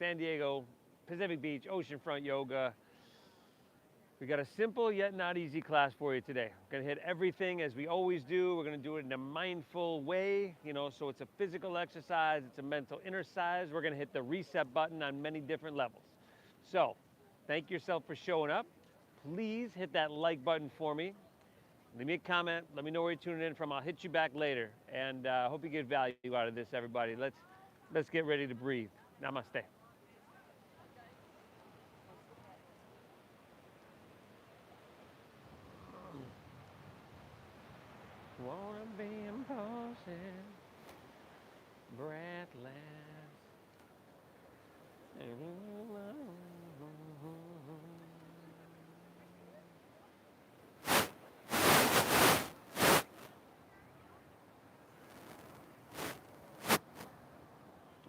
San Diego, Pacific Beach, Oceanfront Yoga. We got a simple yet not easy class for you today. We're gonna hit everything as we always do. We're gonna do it in a mindful way, so it's a physical exercise, it's a mental exercise. We're gonna hit the reset button on many different levels. So, thank yourself for showing up. Please hit that like button for me. Leave me a comment, let me know where you're tuning in from. I'll hit you back later. And I hope you get value out of this, everybody. Let's get ready to breathe. Namaste. Wanna be impulsive, breathless.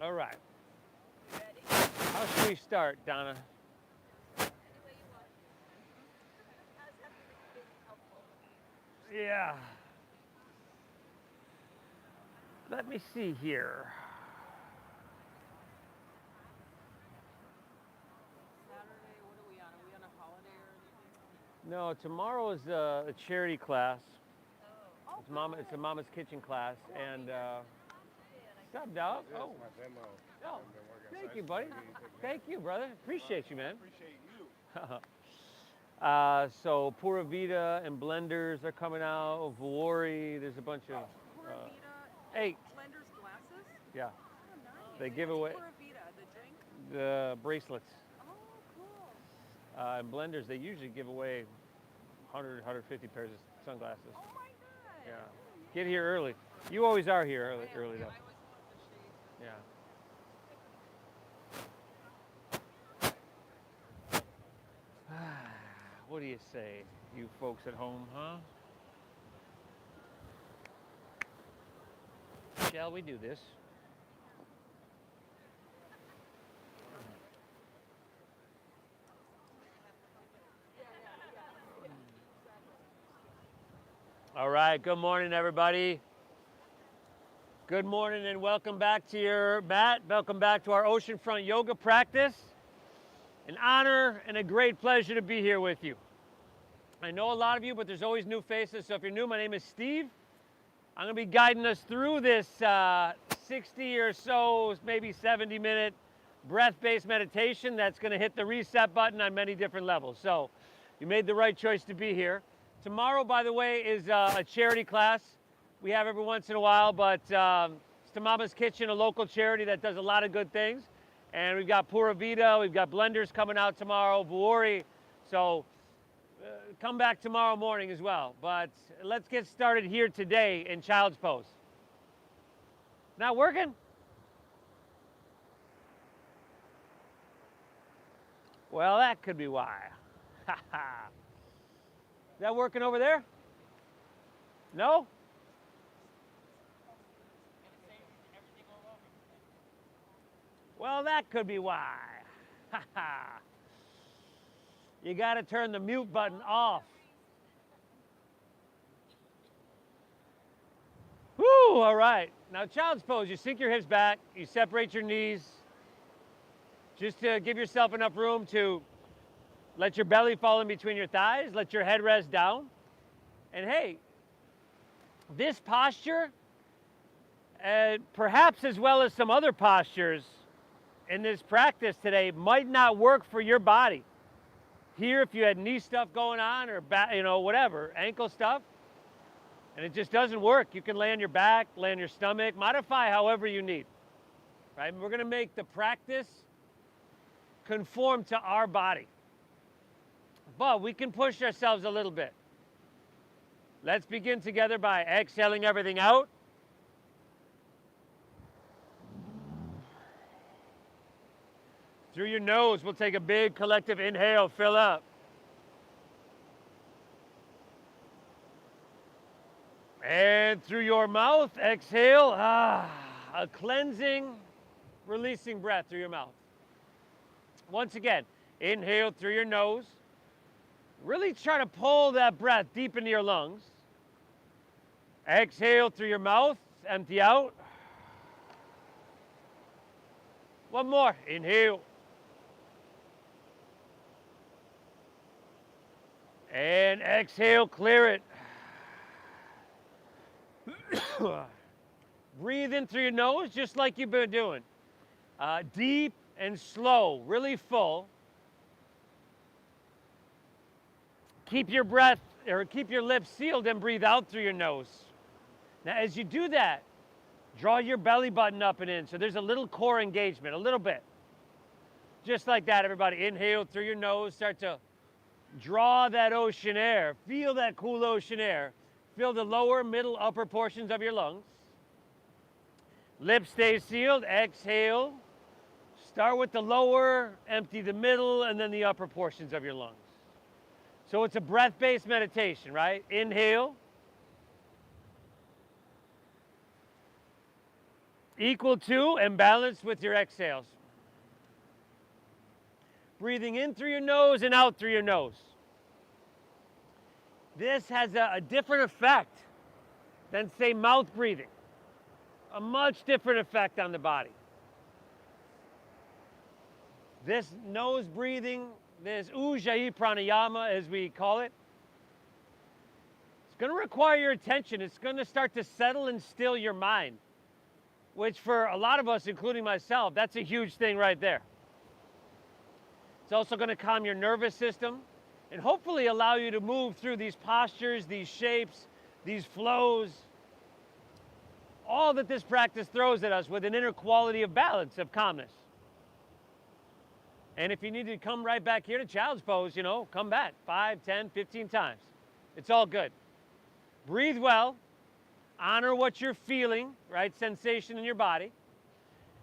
All right. How should we start, Donna? Yeah. Let me see here. Saturday, what are we on? Are we on a holiday or anything? No, tomorrow is a charity class. Oh, It's a Mama's Kitchen class, and what's up, dog? Yeah, Oh, it's my demo. oh, I've been working thank outside you, buddy. since I did Thank you, brother. Appreciate you, man. Appreciate you. So Pura Vida and Blenders are coming out. Vuori, there's a bunch of. Pura Vida, Hey, Blender's glasses? yeah, Oh, nice. they give away Pura Vida, the drink? the bracelets. Oh, cool. And Blenders, they usually give away 100, 150 pairs of sunglasses. Oh my God. Yeah. Get here early. You always are here early, Yeah, early yeah, though. I always want the shades. Yeah. What do you say, you folks at home, huh? Shall we do this? All right, good morning, everybody. Good morning and welcome back to your mat. Welcome back to our Oceanfront yoga practice. An honor and a great pleasure to be here with you. I know a lot of you, but there's always new faces. So if you're new, my name is Steve. I'm going to be guiding us through this 60 or so, maybe 70-minute breath-based meditation that's going to hit the reset button on many different levels. So you made the right choice to be here. Tomorrow, by the way, is a charity class we have every once in a while, but it's to Mama's Kitchen, a local charity that does a lot of good things. And we've got Pura Vida, we've got Blenders coming out tomorrow, Vuori. So come back tomorrow morning as well. But let's get started here today in child's pose. Not working? Well, that could be why. Is that working over there? No? Well, that could be why. You got to turn the mute button off. Woo, all right. Now, child's pose, you sink your hips back, you separate your knees, just to give yourself enough room to let your belly fall in between your thighs, let your head rest down. And hey, this posture, perhaps as well as some other postures in this practice today, might not work for your body. Here, if you had knee stuff going on or whatever, ankle stuff, and it just doesn't work, you can lay on your back, lay on your stomach, modify however you need. Right? We're going to make the practice conform to our body. But we can push ourselves a little bit. Let's begin together by exhaling everything out. Through your nose, we'll take a big collective inhale, fill up. And through your mouth, exhale, a cleansing, releasing breath through your mouth. Once again, inhale through your nose. Really try to pull that breath deep into your lungs. Exhale through your mouth, empty out. One more. Inhale. And exhale, clear it. Breathe in through your nose, just like you've been doing. Deep and slow, really full. Keep your breath, or keep your lips sealed and breathe out through your nose. Now, as you do that, draw your belly button up and in, so there's a little core engagement, a little bit. Just like that, everybody. Inhale through your nose, start to draw that ocean air. Feel that cool ocean air. Feel the lower, middle, upper portions of your lungs. Lips stay sealed. Exhale. Start with the lower, empty the middle, and then the upper portions of your lungs. So it's a breath-based meditation, right? Inhale. Equal to and balanced with your exhales. Breathing in through your nose and out through your nose. This has a different effect than, say, mouth breathing. A much different effect on the body. This nose breathing, this Ujjayi pranayama, as we call it, it's going to require your attention. It's going to start to settle and still your mind, which for a lot of us, including myself, that's a huge thing right there. It's also going to calm your nervous system and hopefully allow you to move through these postures, these shapes, these flows, all that this practice throws at us with an inner quality of balance, of calmness. And if you need to come right back here to child's pose, come back 5, 10, 15 times. It's all good. Breathe well, honor what you're feeling, right? Sensation in your body,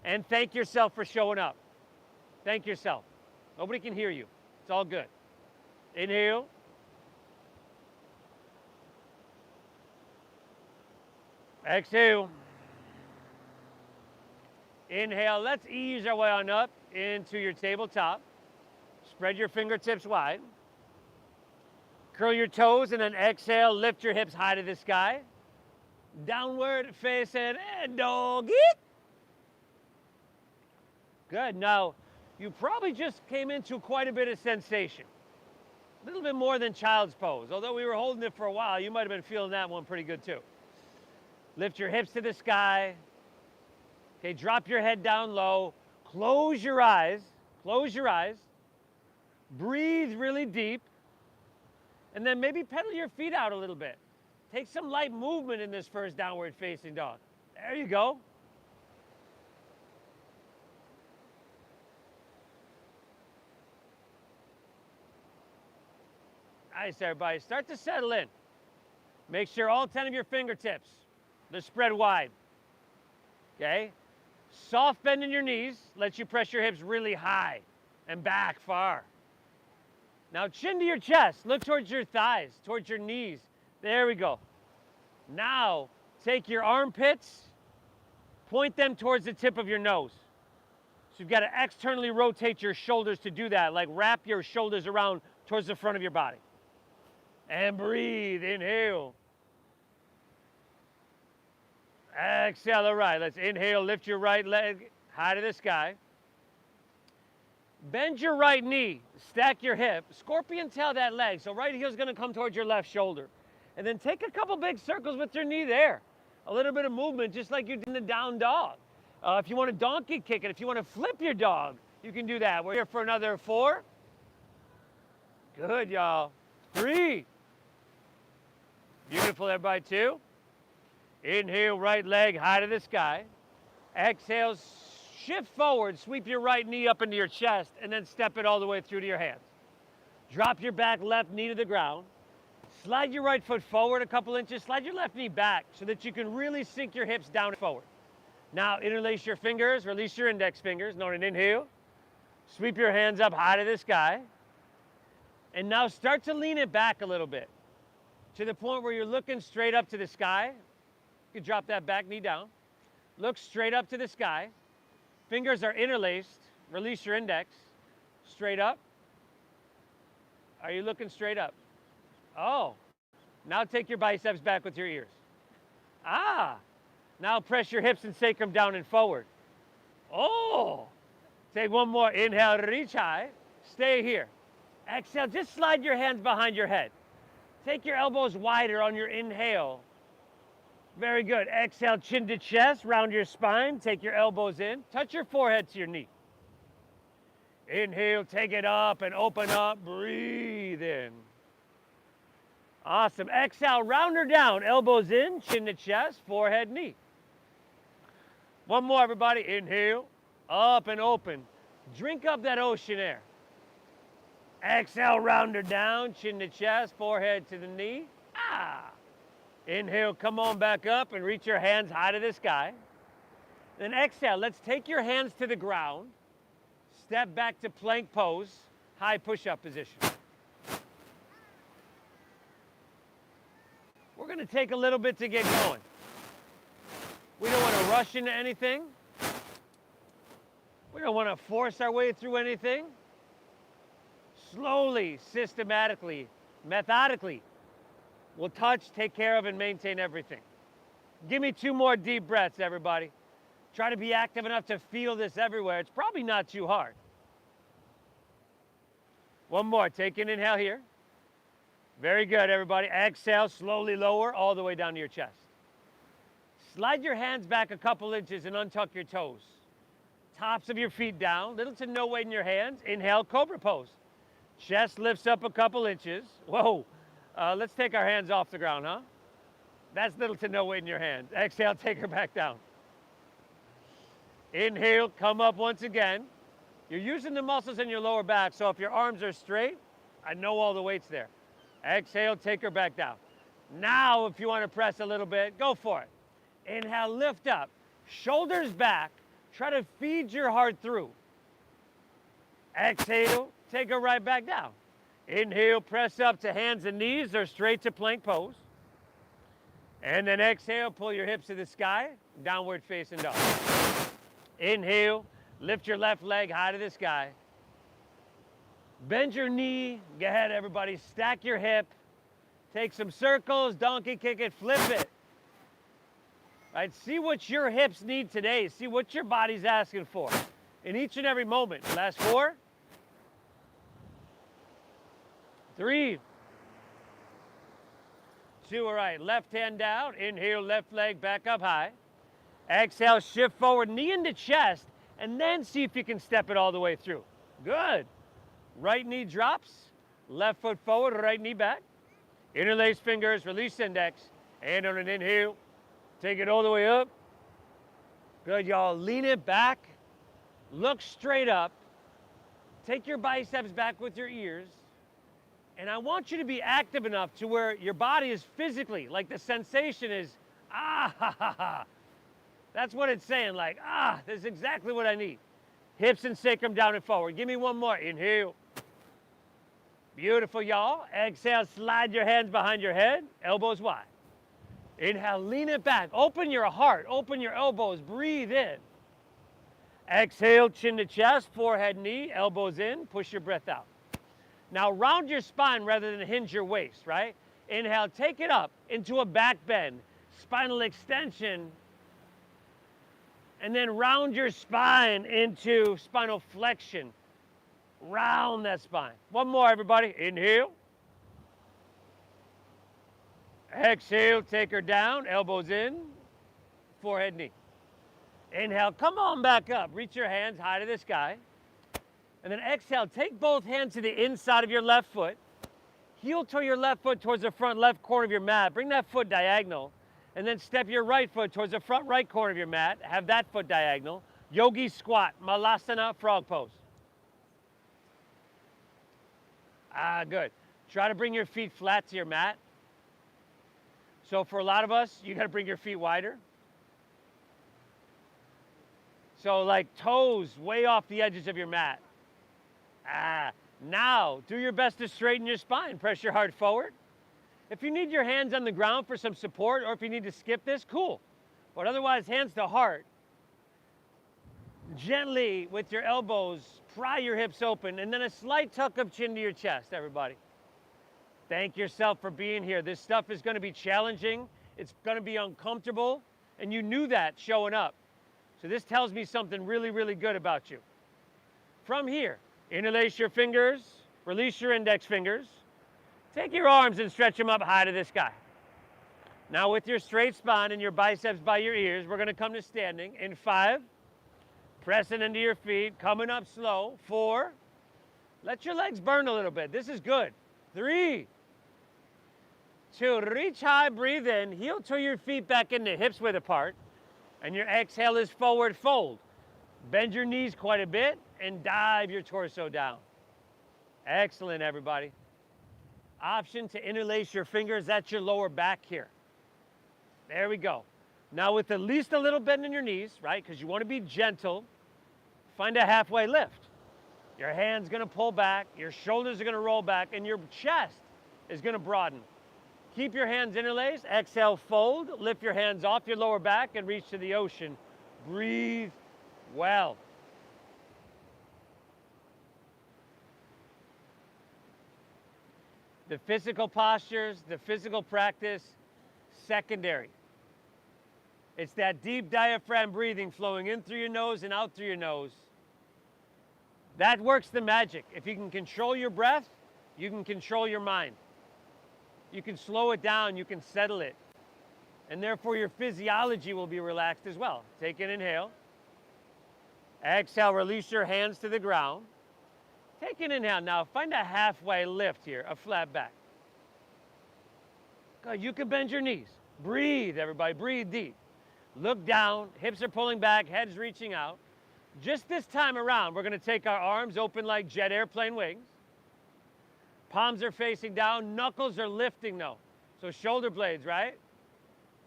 and thank yourself for showing up. Thank yourself. Nobody can hear you. It's all good. Inhale. Exhale. Inhale. Let's ease our way on up into your tabletop. Spread your fingertips wide. Curl your toes and then exhale. Lift your hips high to the sky. Downward facing doggy. Good. Now, you probably just came into quite a bit of sensation. A little bit more than child's pose. Although we were holding it for a while, you might have been feeling that one pretty good too. Lift your hips to the sky. Okay, drop your head down low. Close your eyes. Close your eyes. Breathe really deep. And then maybe pedal your feet out a little bit. Take some light movement in this first downward facing dog. There you go. Nice, everybody. Start to settle in. Make sure all 10 of your fingertips, they're spread wide. Okay? Soft bend in your knees. Let you press your hips really high and back far. Now chin to your chest. Look towards your thighs, towards your knees. There we go. Now take your armpits, point them towards the tip of your nose. So you've got to externally rotate your shoulders to do that, like wrap your shoulders around towards the front of your body. And breathe. Inhale. Exhale. All right. Let's inhale. Lift your right leg high to the sky. Bend your right knee. Stack your hip. Scorpion tail that leg. So right heel's going to come towards your left shoulder. And then take a couple big circles with your knee there. A little bit of movement, just like you did in the down dog. If you want to donkey kick it, if you want to flip your dog, you can do that. We're here for another 4. Good, y'all. 3. Beautiful, everybody. 2. Inhale, right leg high to the sky. Exhale, shift forward, sweep your right knee up into your chest, and then step it all the way through to your hands. Drop your back left knee to the ground. Slide your right foot forward a couple inches. Slide your left knee back so that you can really sink your hips down and forward. Now, interlace your fingers, release your index fingers. Note an inhale. Sweep your hands up high to the sky. And now start to lean it back a little bit to the point where you're looking straight up to the sky. You can drop that back knee down. Look straight up to the sky. Fingers are interlaced. Release your index. Straight up. Are you looking straight up? Oh. Now take your biceps back with your ears. Ah. Now press your hips and sacrum down and forward. Oh. Take one more. Inhale, reach high. Stay here. Exhale, just slide your hands behind your head. Take your elbows wider on your inhale. Very good. Exhale, chin to chest, round your spine. Take your elbows in. Touch your forehead to your knee. Inhale, take it up and open up. Breathe in. Awesome. Exhale, round her down. Elbows in, chin to chest, forehead, knee. One more, everybody. Inhale, up and open. Drink up that ocean air. Exhale, round her down, chin to chest, forehead to the knee. Ah. Inhale, come on back up and reach your hands high to the sky. Then exhale, let's take your hands to the ground. Step back to plank pose, high push-up position. We're going to take a little bit to get going. We don't want to rush into anything. We don't want to force our way through anything. Slowly, systematically, methodically, we'll touch, take care of, and maintain everything. Give me 2 more deep breaths, everybody. Try to be active enough to feel this everywhere. It's probably not too hard. One more. Take an inhale here. Very good, everybody. Exhale, slowly lower all the way down to your chest. Slide your hands back a couple inches and untuck your toes. Tops of your feet down, little to no weight in your hands. Inhale, cobra pose. Chest lifts up a couple inches. Whoa. Let's take our hands off the ground, huh? That's little to no weight in your hands. Exhale, take her back down. Inhale, come up once again. You're using the muscles in your lower back, so if your arms are straight, I know all the weight's there. Exhale, take her back down. Now, if you want to press a little bit, go for it. Inhale, lift up. Shoulders back. Try to feed your heart through. Exhale, take her right back down. Inhale, press up to hands and knees or straight to plank pose. And then exhale, pull your hips to the sky, downward facing dog. Inhale, lift your left leg high to the sky. Bend your knee. Go ahead, everybody. Stack your hip. Take some circles, donkey kick it, flip it. Right? See what your hips need today. See what your body's asking for in each and every moment. Last 4. 3. 2, all right. Left hand down. Inhale, left leg back up high. Exhale, shift forward, knee into chest, and then see if you can step it all the way through. Good. Right knee drops, left foot forward, right knee back. Interlace fingers, release index, and on an inhale, take it all the way up. Good, y'all. Lean it back, look straight up, take your biceps back with your ears, and I want you to be active enough to where your body is physically, like the sensation is, ah, ha, ha, ha. That's what it's saying, like, ah, this is exactly what I need. Hips and sacrum down and forward. Give me one more. Inhale. Beautiful, y'all. Exhale, slide your hands behind your head, elbows wide. Inhale, lean it back. Open your heart, open your elbows, breathe in. Exhale, chin to chest, forehead, knee, elbows in, push your breath out. Now round your spine rather than hinge your waist, right? Inhale, take it up into a back bend, spinal extension, and then round your spine into spinal flexion. Round that spine. One more, everybody. Inhale. Exhale, take her down, elbows in, forehead, knee. Inhale, come on back up. Reach your hands high to the sky. And then exhale, take both hands to the inside of your left foot. Heel toe your left foot towards the front left corner of your mat. Bring that foot diagonal. And then step your right foot towards the front right corner of your mat. Have that foot diagonal. Yogi squat, Malasana, frog pose. Ah, good. Try to bring your feet flat to your mat. So for a lot of us, you got to bring your feet wider. So like toes way off the edges of your mat. Ah, now do your best to straighten your spine. Press your heart forward. If you need your hands on the ground for some support, or if you need to skip this, cool. But otherwise, hands to heart. Gently, with your elbows, pry your hips open, and then a slight tuck of chin to your chest, everybody. Thank yourself for being here. This stuff is going to be challenging. It's going to be uncomfortable, and you knew that showing up. So this tells me something really, really good about you. from here, interlace your fingers, release your index fingers. Take your arms and stretch them up high to the sky. Now with your straight spine and your biceps by your ears, we're gonna come to standing in 5, pressing into your feet, coming up slow. 4, let your legs burn a little bit. This is good. 3, 2, reach high, breathe in, heel to your feet back into hips width apart, and your exhale is forward fold. Bend your knees quite a bit and dive your torso down. Excellent, everybody. Option to interlace your fingers at your lower back here. There we go. Now with at least a little bend in your knees, right, because you want to be gentle, find a halfway lift. Your hand's going to pull back, your shoulders are going to roll back, and your chest is going to broaden. Keep your hands interlaced, exhale, fold, lift your hands off your lower back and reach to the ocean. Breathe well. The physical postures, the physical practice, secondary. It's that deep diaphragm breathing flowing in through your nose and out through your nose. That works the magic. If you can control your breath, you can control your mind. You can slow it down, you can settle it. And therefore your physiology will be relaxed as well. Take an inhale. Exhale, release your hands to the ground. Take an inhale now, find a halfway lift here, a flat back. Good, you can bend your knees. Breathe, everybody, breathe deep. Look down, hips are pulling back, head's reaching out. Just this time around, we're gonna take our arms open like jet airplane wings. Palms are facing down, knuckles are lifting though. So shoulder blades, right?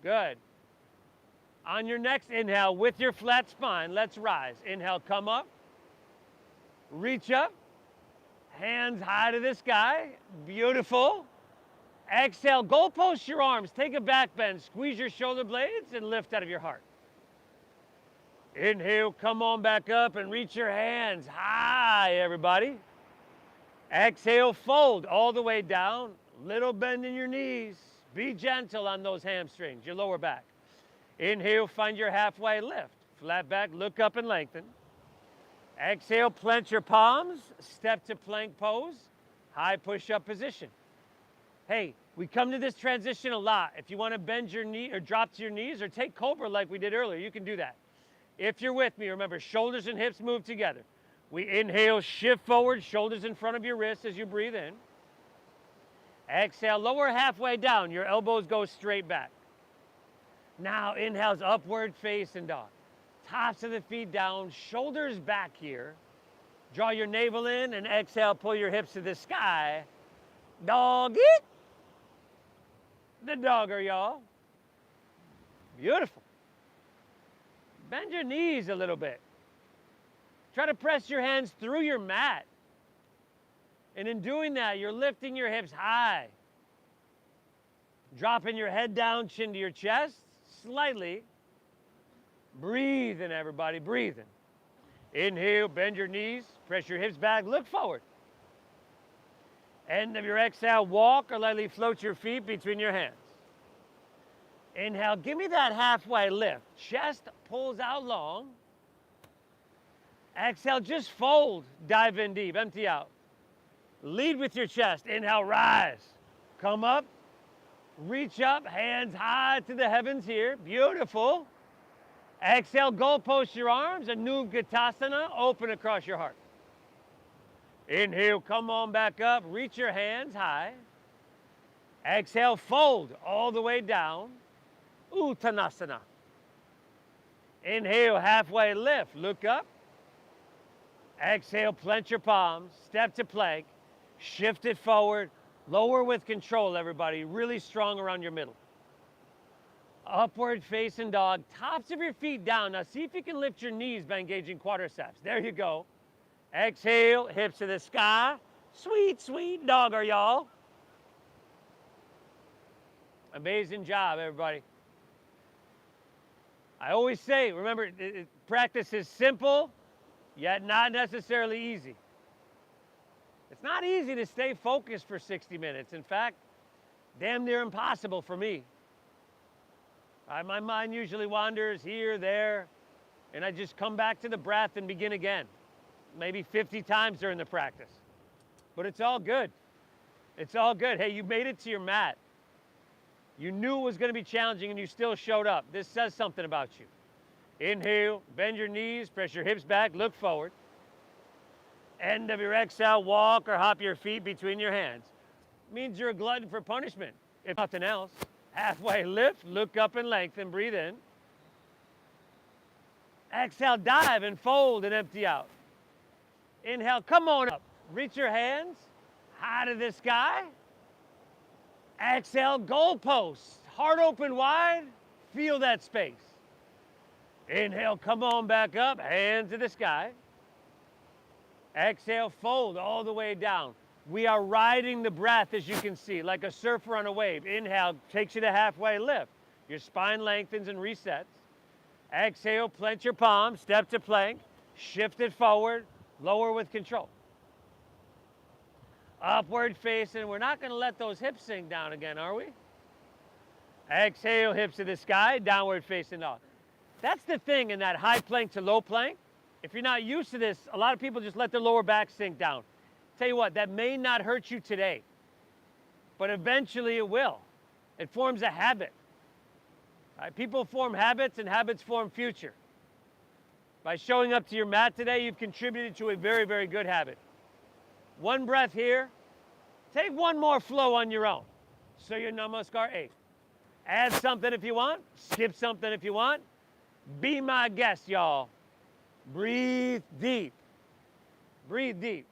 Good. On your next inhale, with your flat spine, let's rise. Inhale, come up, reach up, hands high to the sky, beautiful. Exhale, goalpost your arms, take a back bend, squeeze your shoulder blades and lift out of your heart. Inhale, come on back up and reach your hands high, everybody. Exhale, fold all the way down, little bend in your knees. Be gentle on those hamstrings, your lower back. Inhale, find your halfway lift. Flat back, look up and lengthen. Exhale, plant your palms, step to plank pose, high push-up position. Hey, we come to this transition a lot. If you want to bend your knee or drop to your knees or take cobra like we did earlier, you can do that. If you're with me, remember, shoulders and hips move together. We inhale, shift forward, shoulders in front of your wrists as you breathe in. Exhale, lower halfway down, your elbows go straight back. Now inhales, upward facing dog. Tops of the feet down, shoulders back here. Draw your navel in and exhale, pull your hips to the sky. Doggy. The dogger, y'all. Beautiful. Bend your knees a little bit. Try to press your hands through your mat. And in doing that, you're lifting your hips high. Dropping your head down, chin to your chest, slightly. Breathing, everybody, breathing. Inhale, bend your knees, press your hips back, look forward. End of your exhale, walk or lightly float your feet between your hands. Inhale, give me that halfway lift. Chest pulls out long. Exhale, just fold, dive in deep, empty out. Lead with your chest. Inhale, rise. Come up, reach up, hands high to the heavens here. Beautiful. Exhale, goalpost your arms, Anugatasana, open across your heart. Inhale, come on back up, reach your hands high. Exhale, fold all the way down, Uttanasana. Inhale, halfway lift, look up. Exhale, plant your palms, step to plank, shift it forward, lower with control, everybody, really strong around your middle. Upward facing dog, tops of your feet down. Now see if you can lift your knees by engaging quadriceps. There you go. Exhale, hips to the sky. Sweet, sweet dogger, y'all. Amazing job, everybody. I always say, remember, practice is simple, yet not necessarily easy. It's not easy to stay focused for 60 minutes. In fact, damn near impossible for me. My mind usually wanders here, there, and I just come back to the breath and begin again. maybe 50 times during the practice. But it's all good. It's all good. Hey, you made it to your mat. You knew it was going to be challenging and you still showed up. This says something about you. Inhale, bend your knees, press your hips back, look forward. End of your exhale, walk or hop your feet between your hands. Means you're a glutton for punishment, if nothing else. Halfway lift, look up and lengthen, breathe in. Exhale, dive and fold and empty out. Inhale, come on up. Reach your hands high to the sky. Exhale, goalposts, heart open wide. Feel that space. Inhale, come on back up, hands to the sky. Exhale, fold all the way down. We are riding the breath, as you can see, like a surfer on a wave. Inhale takes you to halfway lift. Your spine lengthens and resets. Exhale, plant your palms, step to plank, shift it forward, lower with control. Upward facing. We're not going to let those hips sink down again, are we? Exhale, hips to the sky, downward facing dog. That's the thing in that high plank to low plank. If you're not used to this, a lot of people just let their lower back sink down. Tell you what, that may not hurt you today, but eventually it will. It forms a habit. Right? People form habits and habits form future. By showing up to your mat today, you've contributed to a very, very good habit. One breath here. Take one more flow on your own. So your Namaskar 8. Add something if you want. Skip something if you want. Be my guest, y'all. Breathe deep. Breathe deep.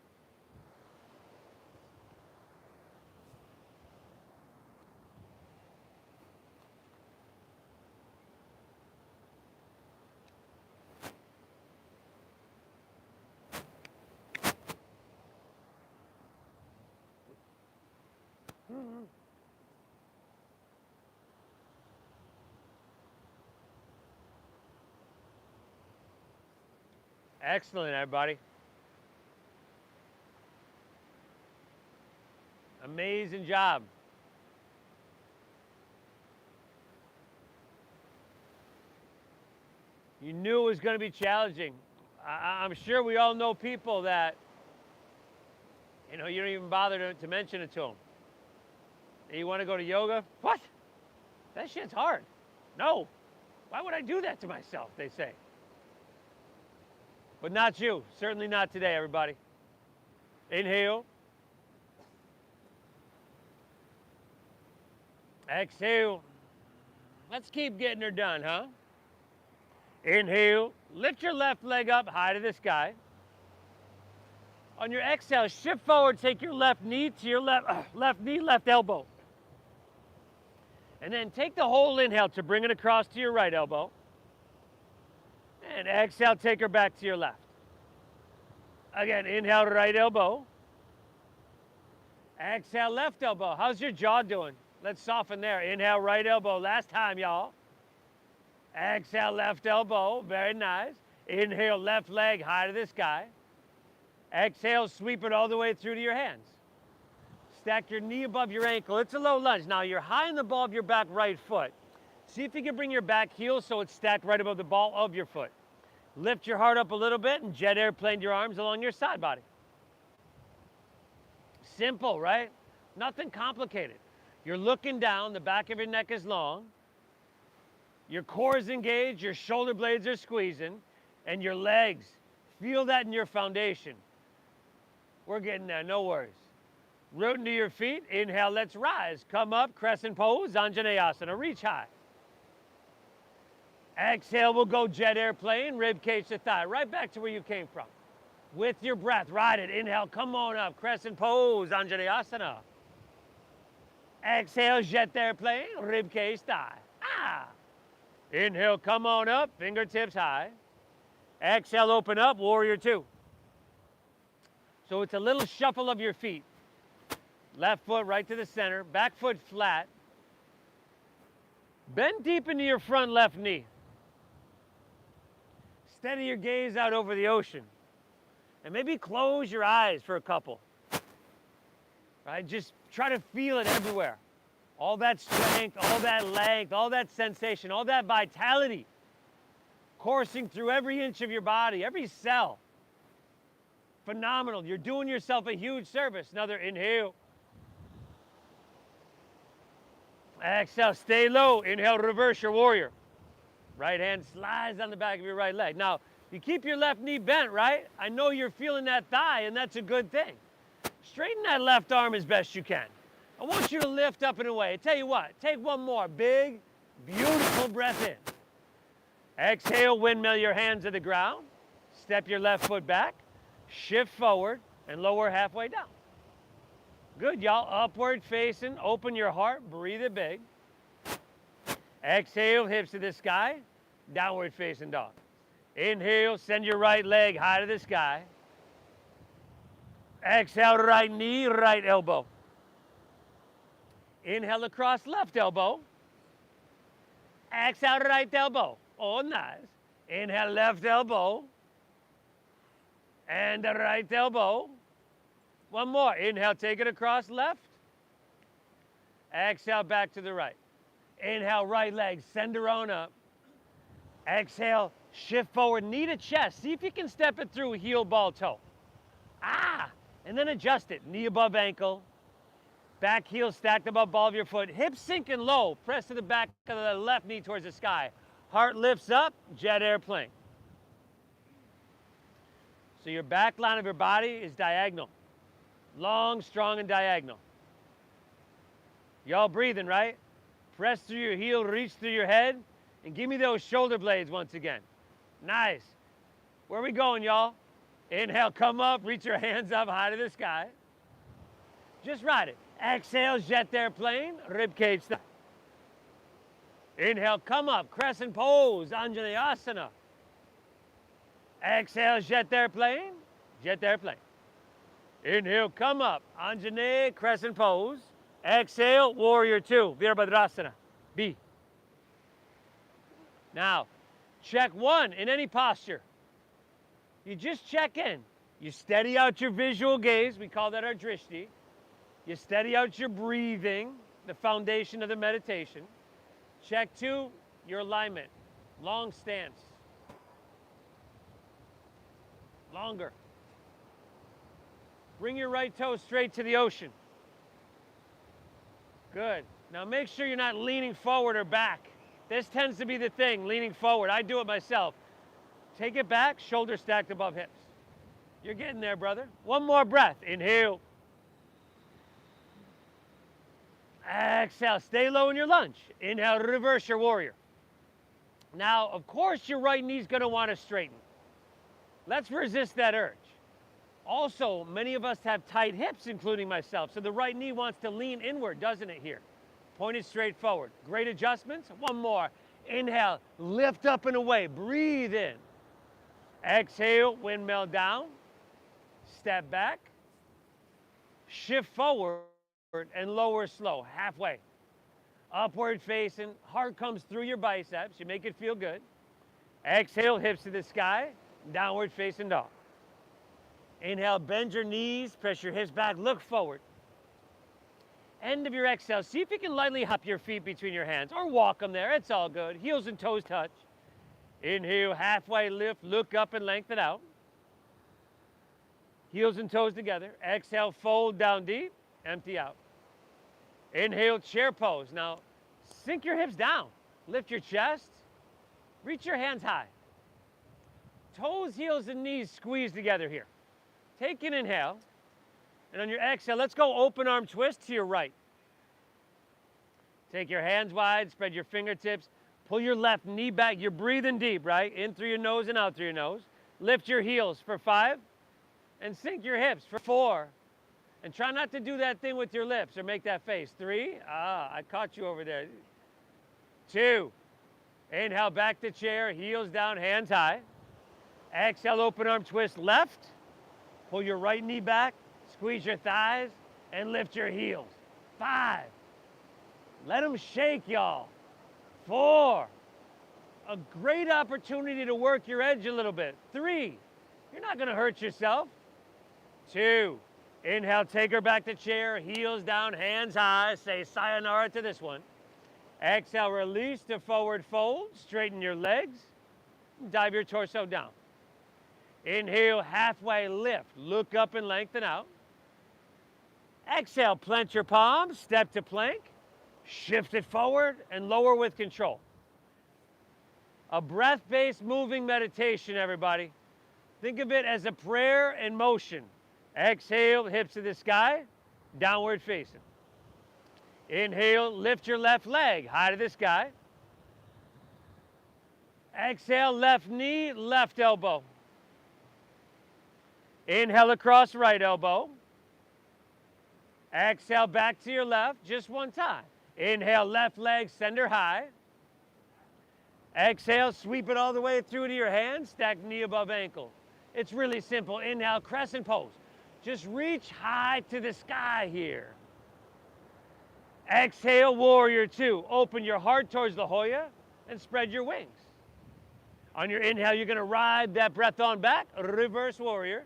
Excellent, everybody. Amazing job. You knew it was going to be challenging. I'm sure we all know people that, you don't even bother to mention it to them. Hey, you want to go to yoga? What? That shit's hard. No. Why would I do that to myself, they say. But not you. Certainly not today, everybody. Inhale. Exhale. Let's keep getting her done, huh? Inhale. Lift your left leg up high to the sky. On your exhale, shift forward, take your left knee to your left knee, left elbow. And then take the whole inhale to bring it across to your right elbow. And exhale, take her back to your left. Again, inhale, right elbow. Exhale, left elbow. How's your jaw doing? Let's soften there. Inhale, right elbow. Last time, y'all. Exhale, left elbow. Very nice. Inhale, left leg high to the sky. Exhale, sweep it all the way through to your hands. Stack your knee above your ankle. It's a low lunge. Now, you're high in the ball of your back right foot. See if you can bring your back heel so it's stacked right above the ball of your foot. Lift your heart up a little bit and jet airplane your arms along your side body. Simple, right? Nothing complicated. You're looking down, the back of your neck is long. Your core is engaged, your shoulder blades are squeezing, and your legs, feel that in your foundation. We're getting there, no worries. Rooting to your feet, inhale, let's rise. Come up, crescent pose, Anjaneyasana, reach high. Exhale, we'll go jet airplane, rib cage to thigh, right back to where you came from. With your breath, ride it. Inhale, come on up, crescent pose, Anjaneyasana. Exhale, jet airplane, rib cage thigh. Ah! Inhale, come on up, fingertips high. Exhale, open up, warrior two. So it's a little shuffle of your feet. Left foot right to the center, back foot flat. Bend deep into your front left knee. Steady your gaze out over the ocean. And maybe close your eyes for a couple. Right? Just try to feel it everywhere. All that strength, all that length, all that sensation, all that vitality coursing through every inch of your body, every cell. Phenomenal. You're doing yourself a huge service. Another inhale. Exhale, stay low. Inhale, reverse your warrior. Right hand slides on the back of your right leg. Now, you keep your left knee bent, right? I know you're feeling that thigh, and that's a good thing. Straighten that left arm as best you can. I want you to lift up and away. I tell you what, take one more big, beautiful breath in. Exhale, windmill your hands to the ground. Step your left foot back. Shift forward and lower halfway down. Good, y'all. Upward facing. Open your heart. Breathe it big. Exhale, hips to the sky. Downward facing dog. Inhale, send your right leg high to the sky. Exhale, right knee, right elbow. Inhale across left elbow. Exhale, right elbow. Oh, nice. Inhale, left elbow. And the right elbow. One more. Inhale, take it across left. Exhale, back to the right. Inhale, right leg, send her on up. Exhale, shift forward, knee to chest. See if you can step it through heel, ball, toe. And then adjust it. Knee above ankle. Back heel stacked above ball of your foot. Hips sinking low. Press to the back of the left knee towards the sky. Heart lifts up, jet airplane. So your back line of your body is diagonal. Long, strong, and diagonal. Y'all breathing, right? Press through your heel, reach through your head, and give me those shoulder blades once again. Nice. Where are we going, y'all? Inhale, come up, reach your hands up high to the sky. Just ride it. Exhale, jet airplane, rib cage style. Inhale, come up, crescent pose, Anjaneyasana. Exhale, jet airplane, jet airplane. Inhale, come up, Anjaney, crescent pose. Exhale, warrior two, Virabhadrasana, B. Now, check one in any posture. You just check in. You steady out your visual gaze. We call that our drishti. You steady out your breathing, the foundation of the meditation. Check two, your alignment. Long stance. Longer. Bring your right toe straight to the ocean. Good. Now make sure you're not leaning forward or back. This tends to be the thing, leaning forward. I do it myself. Take it back, shoulder stacked above hips. You're getting there, brother. One more breath. Inhale. Exhale. Stay low in your lunge. Inhale, reverse your warrior. Now, of course, your right knee's going to want to straighten. Let's resist that urge. Also, many of us have tight hips, including myself, so the right knee wants to lean inward, doesn't it here? Pointed straight forward. Great adjustments. One more. Inhale, lift up and away. Breathe in. Exhale, windmill down. Step back. Shift forward and lower slow, halfway. Upward facing. Heart comes through your biceps. You make it feel good. Exhale, hips to the sky. Downward facing dog. Inhale, bend your knees, press your hips back, look forward. End of your exhale, see if you can lightly hop your feet between your hands or walk them there, it's all good. Heels and toes touch. Inhale, halfway lift, look up and lengthen out. Heels and toes together. Exhale, fold down deep, empty out. Inhale, chair pose. Now, sink your hips down. Lift your chest. Reach your hands high. Toes, heels, and knees squeeze together here. Take an inhale, and on your exhale, let's go open arm twist to your right. Take your hands wide, spread your fingertips, pull your left knee back. You're breathing deep, right? In through your nose and out through your nose. Lift your heels for 5, and sink your hips for 4. And try not to do that thing with your lips or make that face. 3, I caught you over there. 2, inhale, back to chair, heels down, hands high. Exhale, open arm twist left. Pull your right knee back, squeeze your thighs, and lift your heels. 5. Let them shake, y'all. 4. A great opportunity to work your edge a little bit. 3. You're not going to hurt yourself. 2. Inhale, take her back to chair, heels down, hands high. Say sayonara to this one. Exhale, release to forward fold. Straighten your legs. Dive your torso down. Inhale, halfway lift. Look up and lengthen out. Exhale, plant your palms, step to plank. Shift it forward and lower with control. A breath-based moving meditation, everybody. Think of it as a prayer in motion. Exhale, hips to the sky, downward facing. Inhale, lift your left leg high to the sky. Exhale, left knee, left elbow. Inhale across right elbow. Exhale back to your left, just one time. Inhale, left leg, center high. Exhale, sweep it all the way through to your hands, stack knee above ankle. It's really simple. Inhale, crescent pose. Just reach high to the sky here. Exhale, warrior two. Open your heart towards the Hoya and spread your wings. On your inhale, you're gonna ride that breath on back, reverse warrior.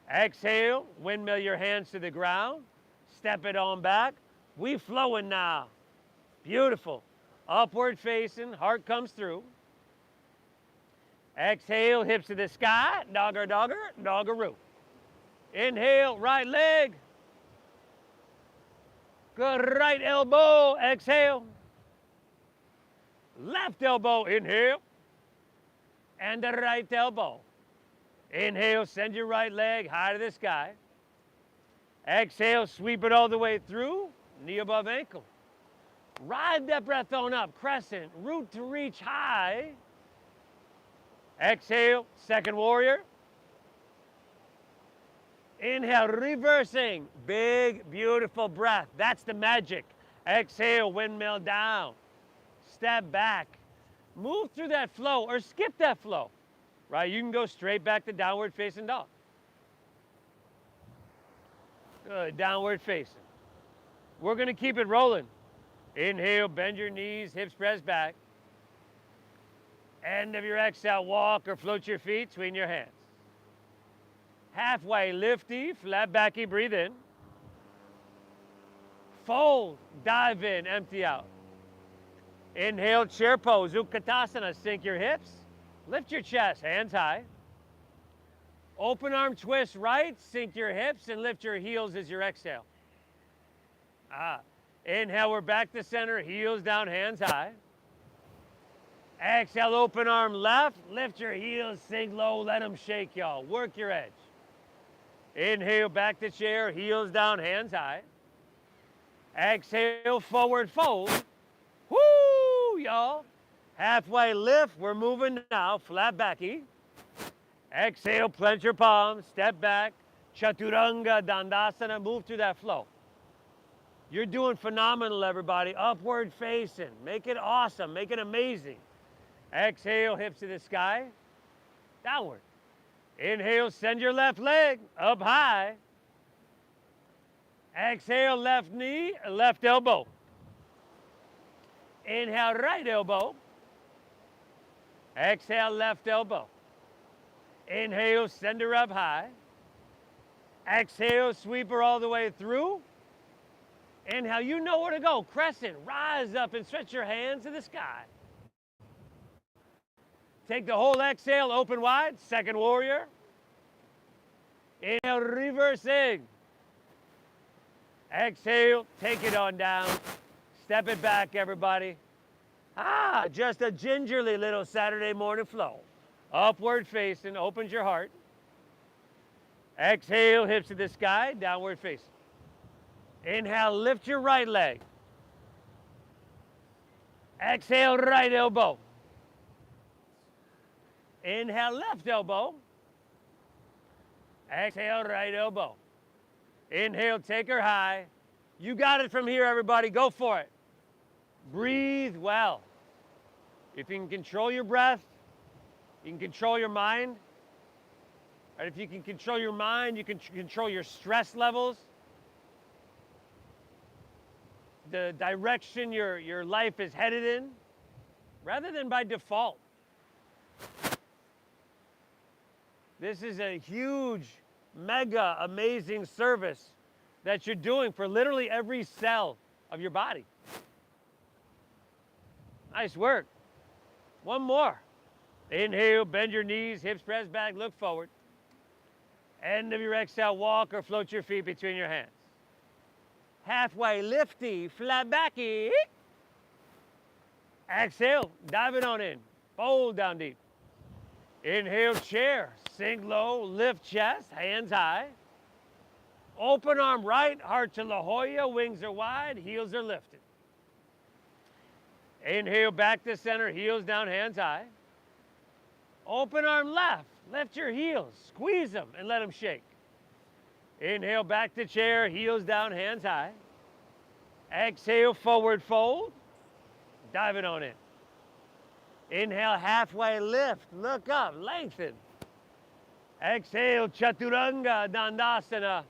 Exhale, windmill your hands to the ground, step it on back. We flowing now. Beautiful. Upward facing, heart comes through. Exhale, hips to the sky, dogger, dogger, doggeroo. Inhale, right leg. Good right elbow, exhale. Left elbow, inhale. And the right elbow. Inhale, send your right leg high to the sky. Exhale, sweep it all the way through, knee above ankle. Ride that breath on up, crescent, root to reach high. Exhale, second warrior. Inhale, reversing, big, beautiful breath. That's the magic. Exhale, windmill down. Step back. Move through that flow or skip that flow. Right, you can go straight back to downward facing dog. Good, downward facing. We're gonna keep it rolling. Inhale, bend your knees, hips press back. End of your exhale, walk or float your feet between your hands. Halfway, lifty, flat backy, breathe in. Fold, dive in, empty out. Inhale, chair pose, Utkatasana, sink your hips. Lift your chest, hands high. Open arm twist right, sink your hips and lift your heels as your exhale. Inhale, we're back to center, heels down, hands high. Exhale, open arm left, lift your heels, sink low, let them shake y'all. Work your edge. Inhale, back to chair, heels down, hands high. Exhale, forward fold. Woo, y'all. Halfway lift, we're moving now, flat backy. Exhale, plant your palms, step back. Chaturanga Dandasana, move through that flow. You're doing phenomenal, everybody. Upward facing, make it awesome, make it amazing. Exhale, hips to the sky, downward. Inhale, send your left leg up high. Exhale, left knee, left elbow. Inhale, right elbow. Exhale, left elbow. Inhale, send her up high. Exhale, sweep her all the way through. Inhale, you know where to go. Crescent, rise up and stretch your hands to the sky. Take the whole exhale, open wide, second warrior. Inhale, reversing. Exhale, take it on down. Step it back, everybody. Just a gingerly little Saturday morning flow. Upward facing, opens your heart. Exhale, hips to the sky, downward facing. Inhale, lift your right leg. Exhale, right elbow. Inhale, left elbow. Exhale, right elbow. Inhale, take her high. You got it from here, everybody. Go for it. Breathe well. If you can control your breath, you can control your mind. And if you can control your mind, you can control your stress levels. The direction your life is headed in, rather than by default. This is a huge, mega, amazing service that you're doing for literally every cell of your body. Nice work. One more. Inhale, bend your knees, hips press back, look forward. End of your exhale, walk or float your feet between your hands. Halfway lifty, flat backy. Exhale, dive it on in. Fold down deep. Inhale, chair. Sink low, lift chest, hands high. Open arm right, heart to La Jolla, wings are wide, heels are lifted. Inhale, back to center, heels down, hands high. Open arm left, lift your heels, squeeze them and let them shake. Inhale, back to chair, heels down, hands high. Exhale, forward fold, dive it on in. Inhale, halfway lift, look up, lengthen. Exhale, Chaturanga Dandasana.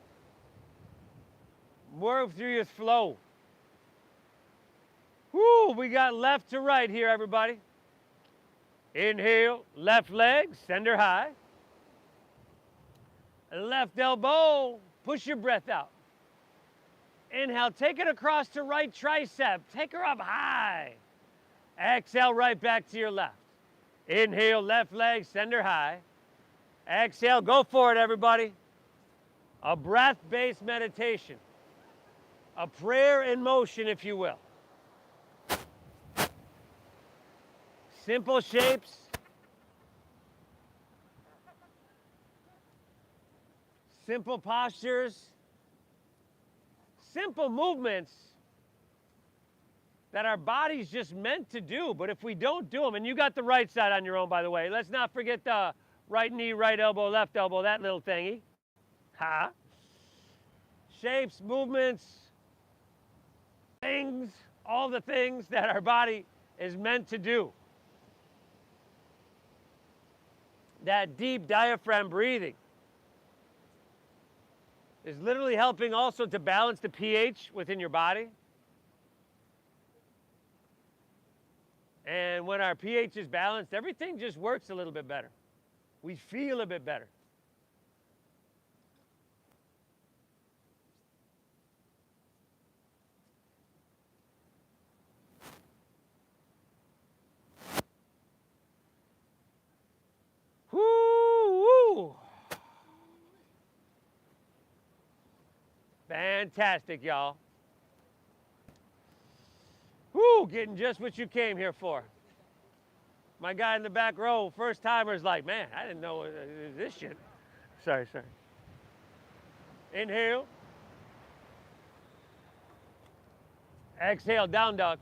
Work through your flow. Woo, we got left to right here, everybody. Inhale, left leg, send her high. Left elbow, push your breath out. Inhale, take it across to right tricep, take her up high. Exhale, right back to your left. Inhale, left leg, send her high. Exhale, go for it, everybody. A breath-based meditation. A prayer in motion, if you will. Simple shapes. Simple postures. Simple movements that our body's just meant to do. But if we don't do them, and you got the right side on your own, by the way. Let's not forget the right knee, right elbow, left elbow, that little thingy. Ha. Shapes, movements, things, all the things that our body is meant to do. That deep diaphragm breathing is literally helping also to balance the pH within your body. And when our pH is balanced, everything just works a little bit better. We feel a bit better. Woo! Fantastic, y'all. Woo, getting just what you came here for. My guy in the back row, first timer's like, man, I didn't know this shit. Sorry. Inhale. Exhale, down dog.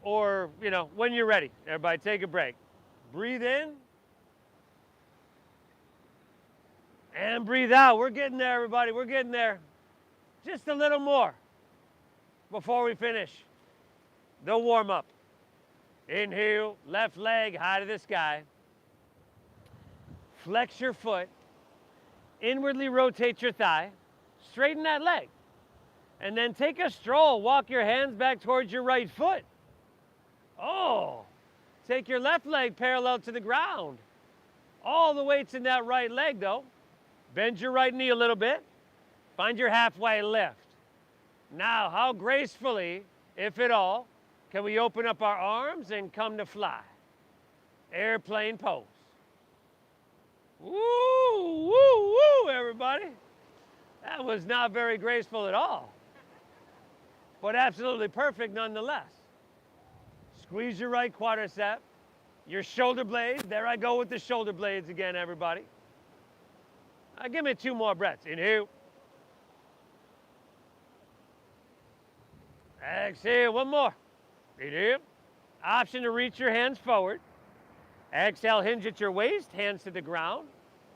Or, when you're ready, everybody take a break. Breathe in. And breathe out. We're getting there, everybody. We're getting there. Just a little more before we finish the warm-up. Inhale, left leg high to the sky. Flex your foot. Inwardly rotate your thigh. Straighten that leg. And then take a stroll. Walk your hands back towards your right foot. Oh, take your left leg parallel to the ground. All the weight's in that right leg, though. Bend your right knee a little bit. Find your halfway lift. Now, how gracefully, if at all, can we open up our arms and come to fly? Airplane pose. Woo, woo, woo, everybody. That was not very graceful at all, but absolutely perfect nonetheless. Squeeze your right quadricep, your shoulder blades. There I go with the shoulder blades again, everybody. Give me 2 more breaths. Inhale. Exhale, 1 more. Inhale. Option to reach your hands forward. Exhale, hinge at your waist, hands to the ground.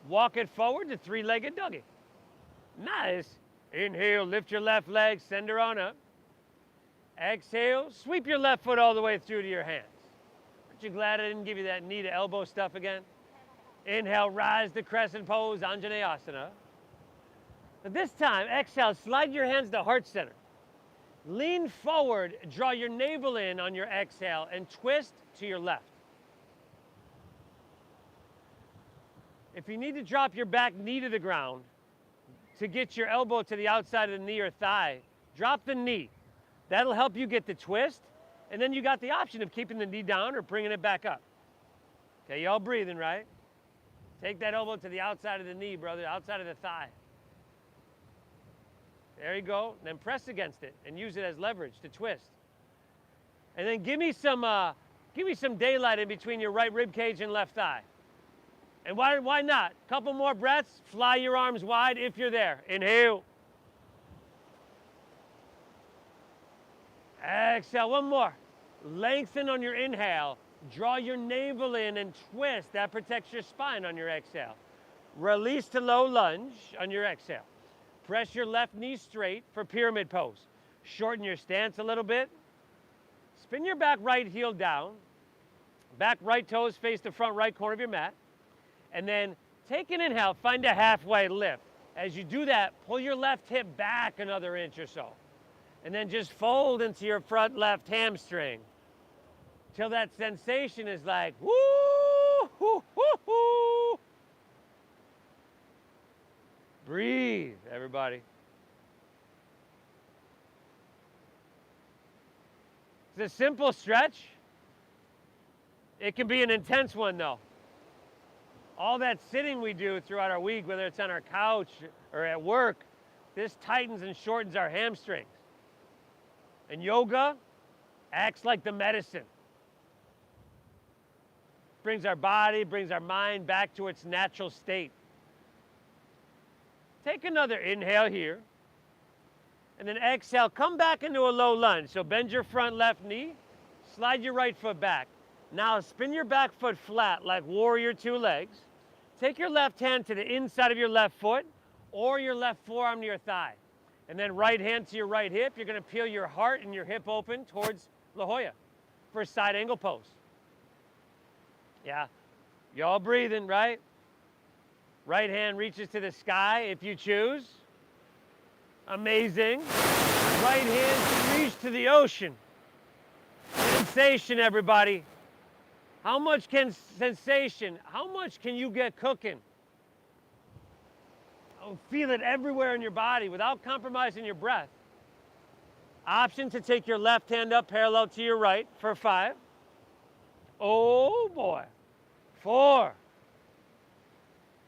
Walk it forward to 3-legged doggy. Nice. Inhale, lift your left leg, send her on up. Exhale, sweep your left foot all the way through to your hands. Aren't you glad I didn't give you that knee to elbow stuff again? Inhale, rise to crescent pose, Anjaneyasana. But this time, exhale, slide your hands to heart center. Lean forward, draw your navel in on your exhale, and twist to your left. If you need to drop your back knee to the ground to get your elbow to the outside of the knee or thigh, drop the knee. That'll help you get the twist, and then you got the option of keeping the knee down or bringing it back up. Okay, y'all breathing, right? Take that elbow to the outside of the knee, brother, outside of the thigh. There you go. Then press against it and use it as leverage to twist. And then give me some daylight in between your right rib cage and left thigh. And why not? Couple more breaths. Fly your arms wide if you're there. Inhale. Exhale. One more. Lengthen on your inhale. Draw your navel in and twist. That protects your spine on your exhale. Release to low lunge on your exhale. Press your left knee straight for pyramid pose. Shorten your stance a little bit. Spin your back right heel down. Back right toes face the front right corner of your mat. And then take an inhale, find a halfway lift. As you do that, pull your left hip back another inch or so. And then just fold into your front left hamstring. Till that sensation is like, woo, hoo, hoo, hoo. Breathe, everybody. It's a simple stretch. It can be an intense one, though. All that sitting we do throughout our week, whether it's on our couch or at work, this tightens and shortens our hamstrings. And yoga acts like the medicine. Brings our body, brings our mind back to its natural state. Take another inhale here. And then exhale, come back into a low lunge. So bend your front left knee, slide your right foot back. Now spin your back foot flat like warrior two legs. Take your left hand to the inside of your left foot or your left forearm to your thigh. And then right hand to your right hip. You're going to peel your heart and your hip open towards La Jolla for a side angle pose. Yeah, y'all breathing, right? Right hand reaches to the sky if you choose. Amazing. Right hand can reach to the ocean. Sensation, everybody. How much can you get cooking? Oh, feel it everywhere in your body without compromising your breath. Option to take your left hand up parallel to your right for 5. Oh boy. 4.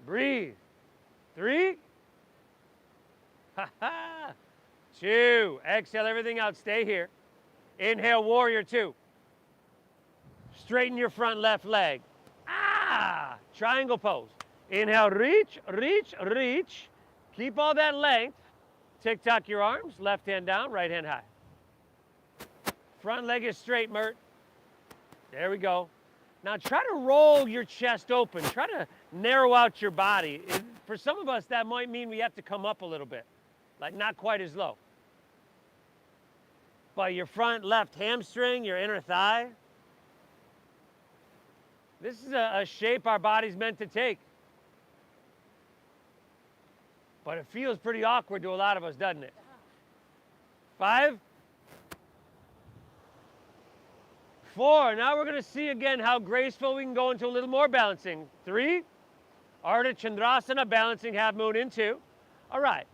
Breathe. 3. 2. Exhale everything out. Stay here. Inhale, warrior 2. Straighten your front left leg. Triangle pose. Inhale, reach, reach, reach. Keep all that length. Tick-tock your arms. Left hand down, right hand high. Front leg is straight, Mert. There we go. Now try to roll your chest open. Try to narrow out your body. For some of us, that might mean we have to come up a little bit. Like not quite as low. But your front left hamstring, your inner thigh. This is a shape our body's meant to take. But it feels pretty awkward to a lot of us, doesn't it? 5. 4. Now we're going to see again how graceful we can go into a little more balancing. 3. Ardha Chandrasana, balancing half moon in 2. All right.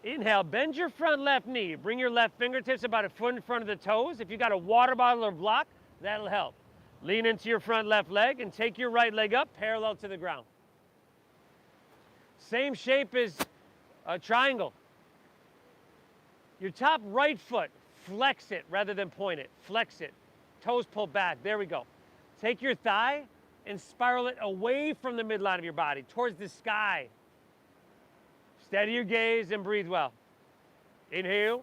Inhale, bend your front left knee. Bring your left fingertips about a foot in front of the toes. If you got a water bottle or block, that'll help. Lean into your front left leg and take your right leg up parallel to the ground. Same shape as a triangle. Your top right foot, flex it rather than point it. Flex it. Toes pulled back. There we go. Take your thigh and spiral it away from the midline of your body, towards the sky. Steady your gaze and breathe well. Inhale.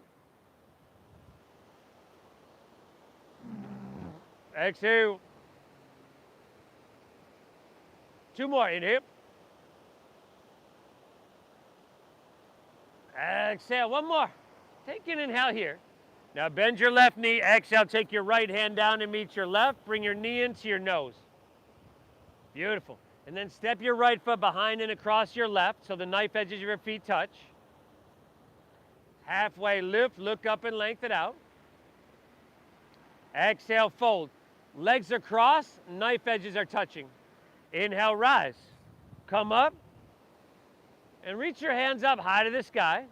Exhale. 2 more. Inhale. Exhale. 1 more. Take an inhale here. Now bend your left knee. Exhale. Take your right hand down and meet your left. Bring your knee into your nose. Beautiful. And then step your right foot behind and across your left so the knife edges of your feet touch. Halfway lift. Look up and lengthen out. Exhale. Fold. Legs are crossed. Knife edges are touching. Inhale, rise. Come up and reach your hands up high to the sky.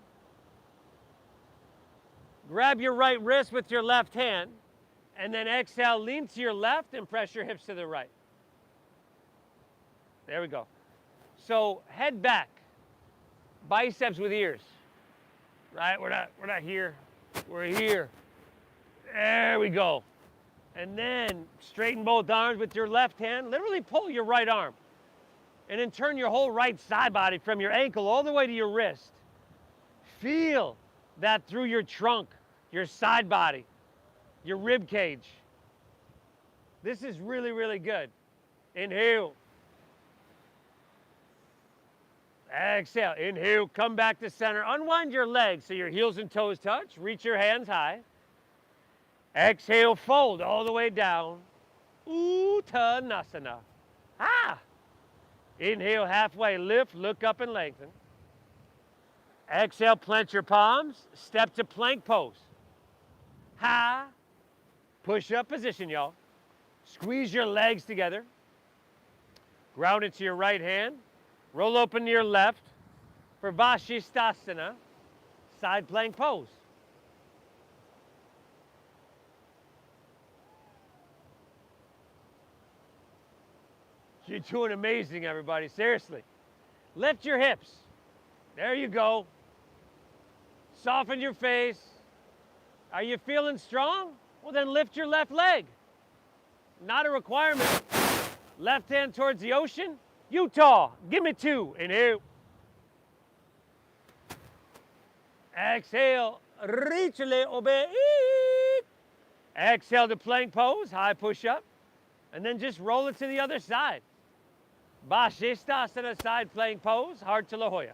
Grab your right wrist with your left hand and then exhale, lean to your left and press your hips to the right. There we go. So head back, biceps with ears, right? We're not here. We're here. There we go. And then straighten both arms with your left hand. Literally pull your right arm. And then turn your whole right side body from your ankle all the way to your wrist. Feel that through your trunk, your side body, your rib cage. This is really, really good. Inhale. Exhale. Inhale. Come back to center. Unwind your legs so your heels and toes touch. Reach your hands high. Exhale. Fold all the way down. Uttanasana. Ah! Inhale. Halfway lift. Look up and lengthen. Exhale. Plant your palms. Step to plank pose. Ha! Push up position, y'all. Squeeze your legs together. Ground into your right hand. Roll open to your left for Vashisthasana, side plank pose. You're doing amazing, everybody. Seriously. Lift your hips. There you go. Soften your face. Are you feeling strong? Well, then lift your left leg. Not a requirement. Left hand towards the ocean. Utah, give me 2. Inhale. Exhale. Reach le obey. Exhale to plank pose, high push up. And then just roll it to the other side. Vashisthasana, side plank pose, heart to La Jolla.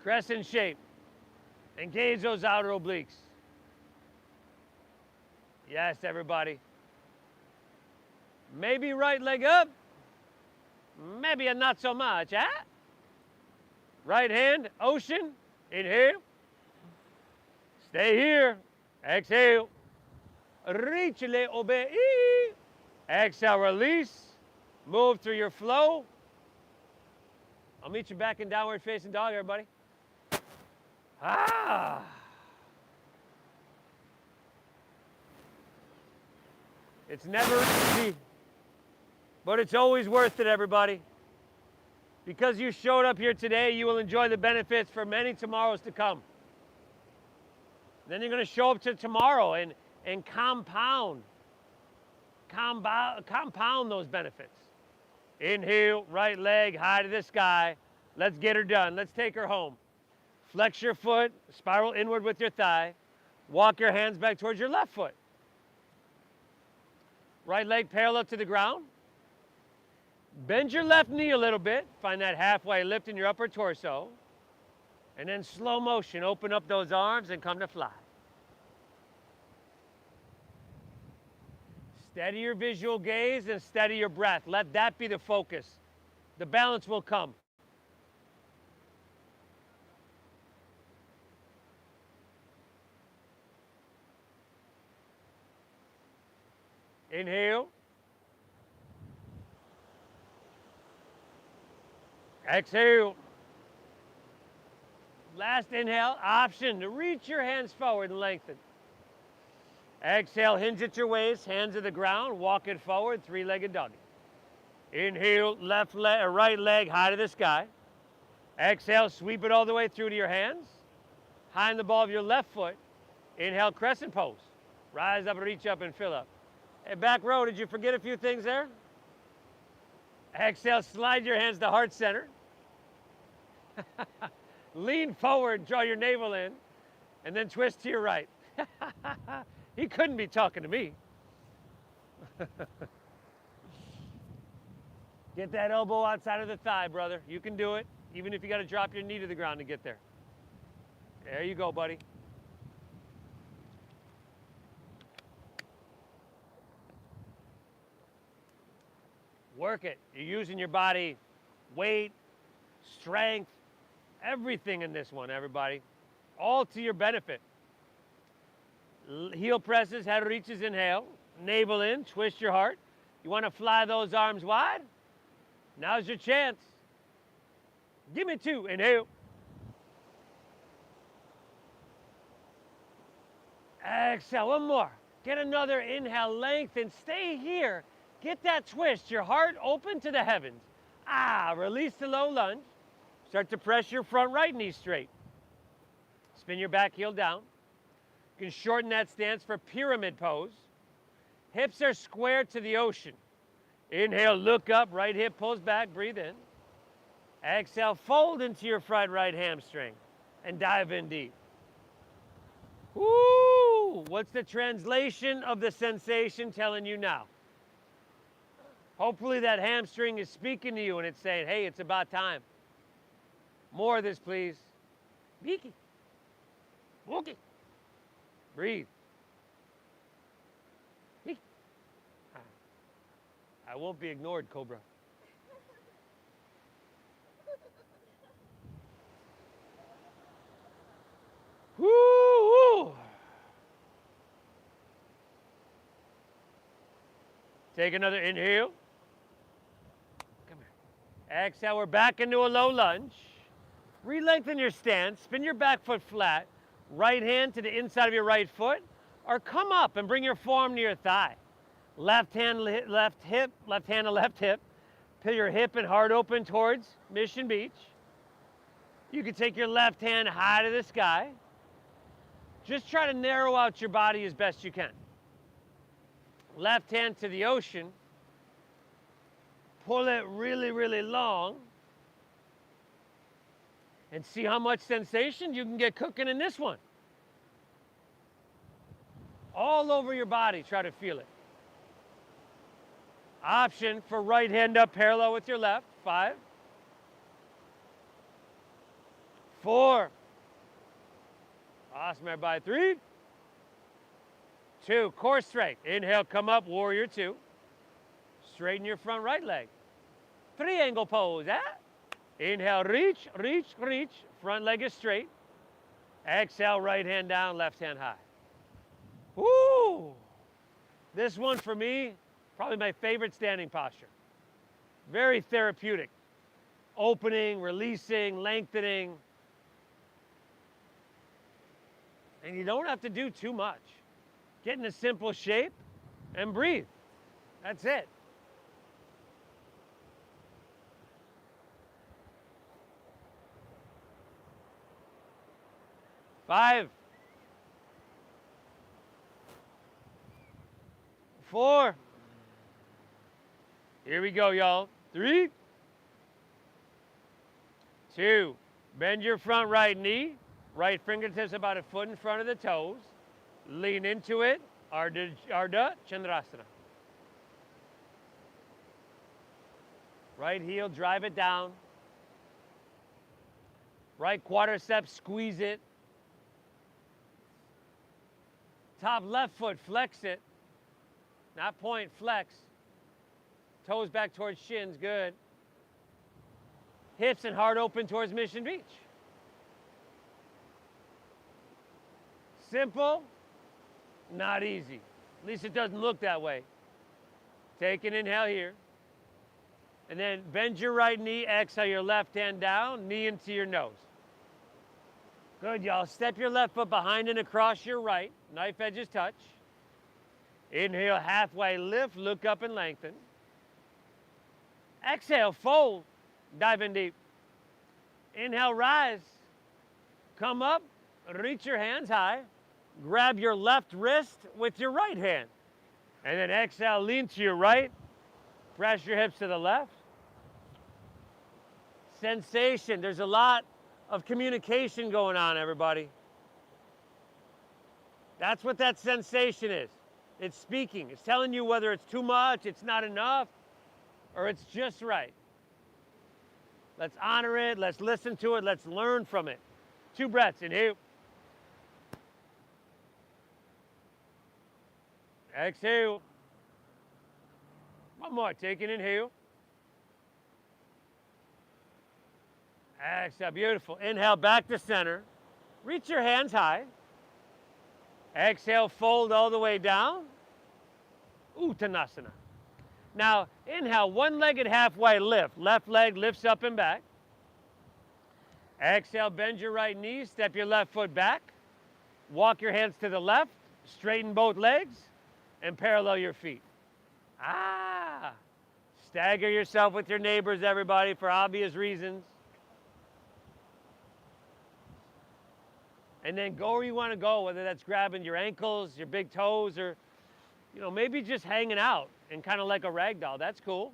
Crescent shape. Engage those outer obliques. Yes, everybody. Maybe right leg up. Maybe a not so much, huh? Right hand, ocean. Inhale. Stay here. Exhale. Reach le obey. Exhale, release. Move through your flow. I'll meet you back in downward facing dog, everybody. Ah. It's never easy, but it's always worth it, everybody. Because you showed up here today, you will enjoy the benefits for many tomorrows to come. Then you're going to show up to tomorrow and compound those benefits. Inhale, right leg high to the sky. Let's get her done. Let's take her home. Flex your foot, spiral inward with your thigh. Walk your hands back towards your left foot. Right leg parallel to the ground. Bend your left knee a little bit. Find that halfway lift in your upper torso. And then slow motion, open up those arms and come to fly. Steady your visual gaze and steady your breath. Let that be the focus. The balance will come. Inhale. Exhale. Last inhale, option to reach your hands forward and lengthen. Exhale, hinge at your waist, hands to the ground, walk it forward, three-legged doggy. Inhale, left leg, or right leg high to the sky. Exhale, sweep it all the way through to your hands. High in the ball of your left foot. Inhale, crescent pose. Rise up, reach up, and fill up. Hey, back row, did you forget a few things there? Exhale, slide your hands to heart center. Lean forward, draw your navel in, and then twist to your right. He couldn't be talking to me. Get that elbow outside of the thigh, brother. You can do it, even if you got to drop your knee to the ground to get there. There you go, buddy. Work it. You're using your body, weight, strength, everything in this one, everybody. All to your benefit. Heel presses, head reaches, inhale. Navel in, twist your heart. You want to fly those arms wide? Now's your chance. Give me 2. Inhale. Exhale. One more. Get another inhale, lengthen, stay here. Get that twist, your heart open to the heavens. Release the low lunge. Start to press your front right knee straight. Spin your back heel down. You can shorten that stance for pyramid pose. Hips are square to the ocean. Inhale, look up, right hip pulls back, breathe in. Exhale, fold into your front right hamstring and dive in deep. Woo! What's the translation of the sensation telling you now? Hopefully that hamstring is speaking to you and it's saying, hey, it's about time. More of this, please. Beaky. Wookie. Breathe. Beaky. I won't be ignored, Cobra. Woo! Take another inhale. Come here. Exhale, we're back into a low lunge. Re-lengthen your stance, spin your back foot flat, right hand to the inside of your right foot, or come up and bring your forearm to your thigh. Left hand to left hip, peel your hip and heart open towards Mission Beach. You can take your left hand high to the sky. Just try to narrow out your body as best you can. Left hand to the ocean. Pull it really, really long. And see how much sensation you can get cooking in this one. All over your body, try to feel it. Option for right hand up parallel with your left. 5, 4. Awesome, everybody. 3, 2. Core strength. Inhale, come up, warrior 2. Straighten your front right leg. Triangle pose, Inhale, reach, reach, reach. Front leg is straight. Exhale, right hand down, left hand high. Woo! This one for me, probably my favorite standing posture. Very therapeutic. Opening, releasing, lengthening. And you don't have to do too much. Get in a simple shape and breathe. That's it. Five, 4. Here we go, y'all. 3, 2. Bend your front right knee. Right fingertips about a foot in front of the toes. Lean into it. Ardha Chandrasana. Right heel, drive it down. Right quadricep, squeeze it. Top left foot, flex it. Not point, flex. Toes back towards shins, good. Hips and heart open towards Mission Beach. Simple, not easy. At least it doesn't look that way. Take an inhale here. And then bend your right knee, exhale your left hand down, knee into your nose. Good, y'all. Step your left foot behind and across your right. Knife edges touch. Inhale, halfway lift, look up and lengthen. Exhale, fold, dive in deep. Inhale, rise. Come up, reach your hands high. Grab your left wrist with your right hand. And then exhale, lean to your right. Press your hips to the left. Sensation. There's a lot of communication going on, everybody. That's what that sensation is. It's speaking. It's telling you whether it's too much, it's not enough, or it's just right. Let's honor it. Let's listen to it. Let's learn from it. 2 breaths. Inhale. Exhale. One more. Take an inhale. Exhale. Beautiful. Inhale back to center. Reach your hands high. Exhale, fold all the way down. Uttanasana. Now, inhale, one-legged halfway lift. Left leg lifts up and back. Exhale, bend your right knee, step your left foot back. Walk your hands to the left, straighten both legs. and parallel your feet. Ah! Stagger yourself with your neighbors, everybody, for obvious reasons. And then go where you want to go, whether that's grabbing your ankles, your big toes, or maybe just hanging out and kind of like a rag doll. That's cool.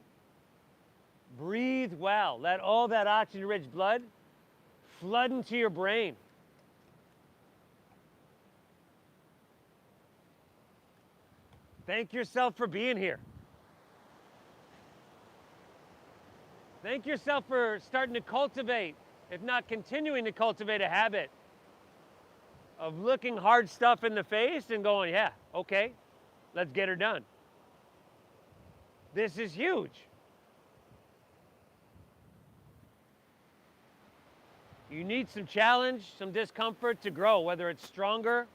Breathe well. Let all that oxygen-rich blood flood into your brain. Thank yourself for being here. Thank yourself for starting to cultivate, if not continuing to cultivate, a habit of looking hard stuff in the face and going, yeah, okay, let's get her done. This is huge. You need some challenge, some discomfort to grow, whether it's stronger,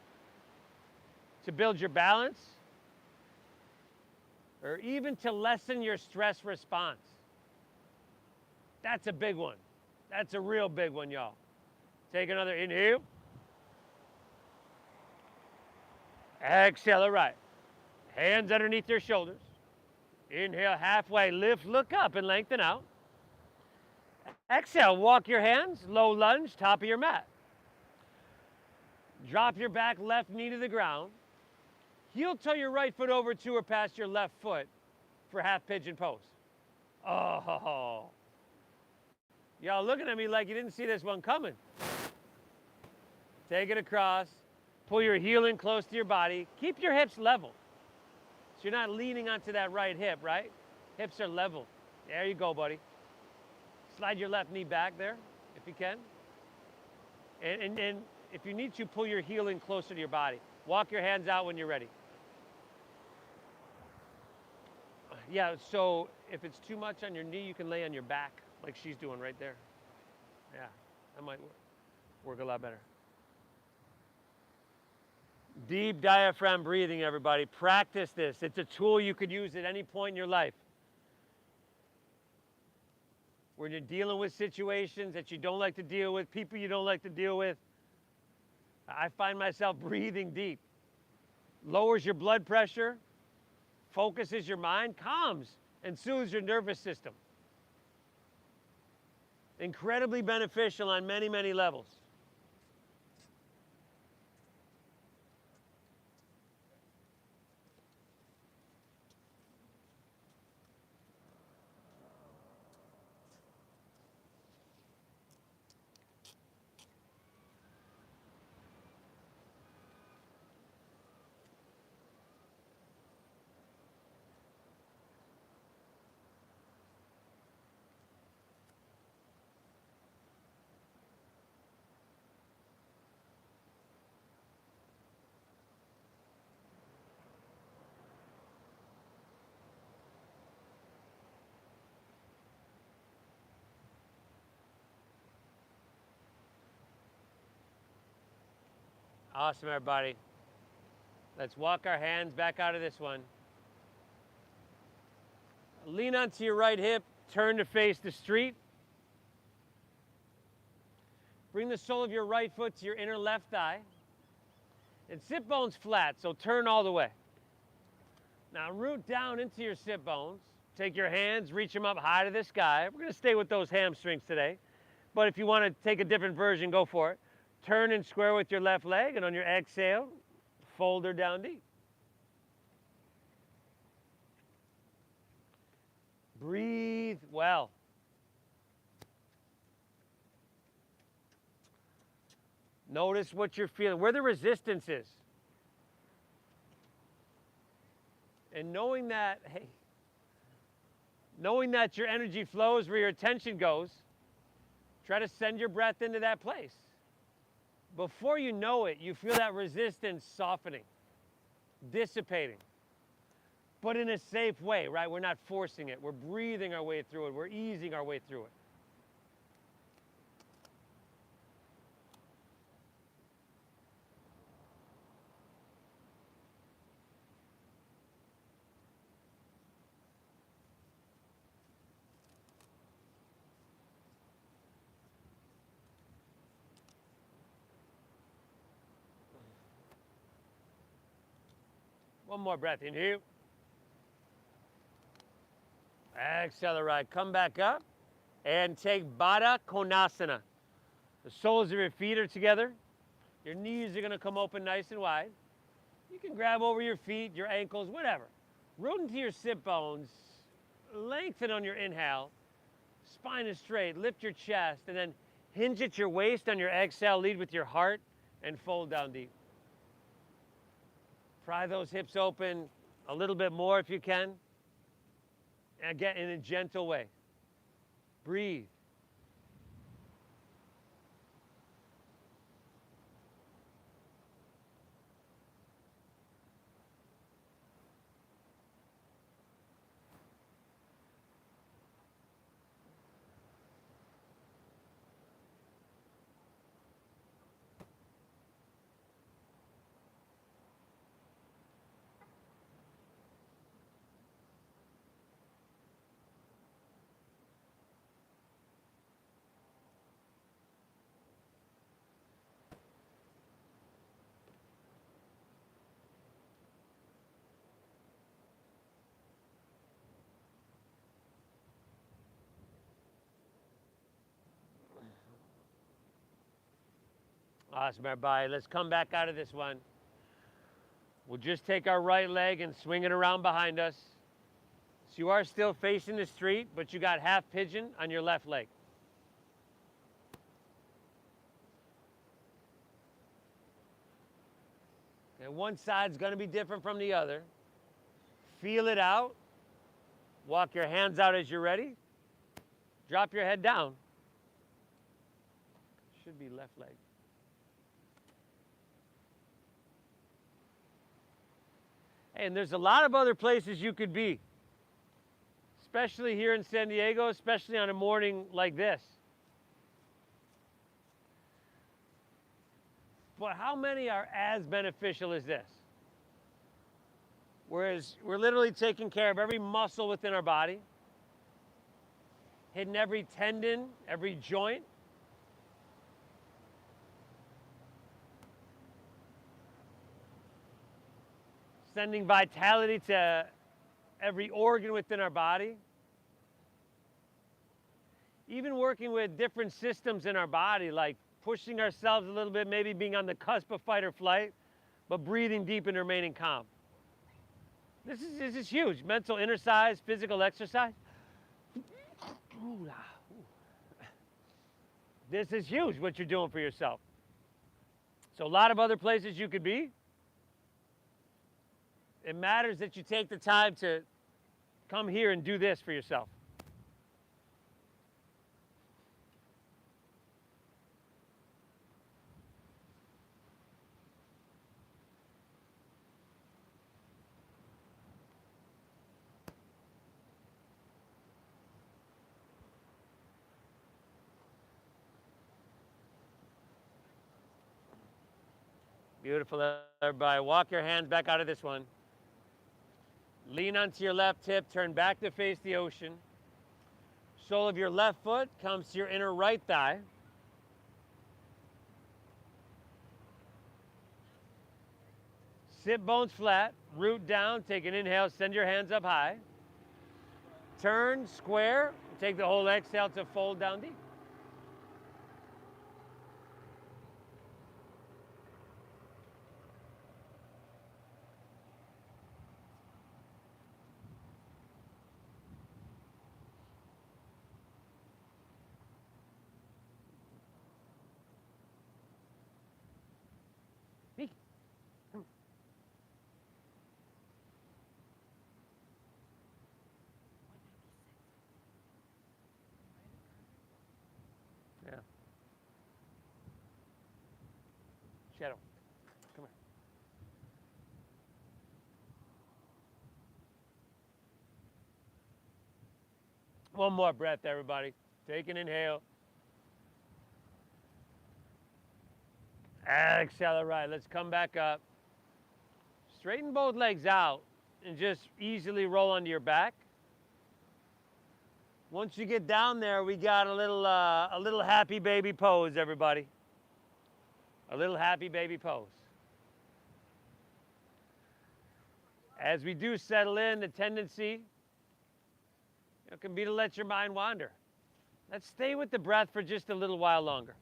to build your balance, or even to lessen your stress response. That's a big one. That's a real big one, y'all. Take another inhale. Exhale, all right. Hands underneath your shoulders. Inhale, halfway lift, look up and lengthen out. Exhale, walk your hands, low lunge, top of your mat. Drop your back left knee to the ground. Heel toe your right foot over to or past your left foot for half pigeon pose. Oh, y'all looking at me like you didn't see this one coming. Take it across. Pull your heel in close to your body. Keep your hips level. So you're not leaning onto that right hip, right? Hips are level. There you go, buddy. Slide your left knee back there, if you can. And if you need to, pull your heel in closer to your body. Walk your hands out when you're ready. Yeah, so if it's too much on your knee, you can lay on your back, like she's doing right there. Yeah, that might work a lot better. Deep diaphragm breathing, everybody. Practice this. It's a tool you could use at any point in your life. When you're dealing with situations that you don't like to deal with, people you don't like to deal with, I find myself breathing deep. Lowers your blood pressure, focuses your mind, calms and soothes your nervous system. Incredibly beneficial on many, many levels. Awesome, everybody. Let's walk our hands back out of this one. Lean onto your right hip, turn to face the street. Bring the sole of your right foot to your inner left thigh. And sit bones flat, so turn all the way. Now root down into your sit bones. Take your hands, reach them up high to the sky. We're gonna stay with those hamstrings today. But if you wanna take a different version, go for it. Turn and square with your left leg, and on your exhale, fold her down deep. Breathe well. Notice what you're feeling, where the resistance is. And knowing that, hey, knowing that your energy flows where your attention goes, try to send your breath into that place. Before you know it, you feel that resistance softening, dissipating, but in a safe way, right? We're not forcing it. We're breathing our way through it. We're easing our way through it. One more breath in here. Exhale the right. Come back up and take Baddha Konasana. The soles of your feet are together. Your knees are going to come open nice and wide. You can grab over your feet, your ankles, whatever. Root into your sit bones. Lengthen on your inhale. Spine is straight. Lift your chest. And then hinge at your waist on your exhale. Lead with your heart and fold down deep. Pry those hips open a little bit more if you can. And again, in a gentle way. Breathe. Awesome, everybody. Let's come back out of this one. We'll just take our right leg and swing it around behind us. So you are still facing the street, but you got half pigeon on your left leg. Okay, one side's going to be different from the other. Feel it out. Walk your hands out as you're ready. Drop your head down. Should be left leg. And there's a lot of other places you could be, especially here in San Diego, especially on a morning like this. But how many are as beneficial as this? Whereas we're literally taking care of every muscle within our body, hitting every tendon, every joint. Sending vitality to every organ within our body. Even working with different systems in our body, like pushing ourselves a little bit, maybe being on the cusp of fight or flight, but breathing deep and remaining calm. This is huge. Mental exercise, physical exercise. This is huge, what you're doing for yourself. So a lot of other places you could be. It matters that you take the time to come here and do this for yourself. Beautiful, everybody. Walk your hands back out of this one. Lean onto your left hip, turn back to face the ocean. Sole of your left foot comes to your inner right thigh. Sit bones flat, root down, take an inhale, send your hands up high. Turn, square, take the whole exhale to fold down deep. Yeah. Shadow, come here. One more breath, everybody. Take an inhale. Exhale, all right. Let's come back up. Straighten both legs out and just easily roll onto your back. Once you get down there, we got a little happy baby pose, everybody. A little happy baby pose. As we do settle in, the tendency can be to let your mind wander. Let's stay with the breath for just a little while longer.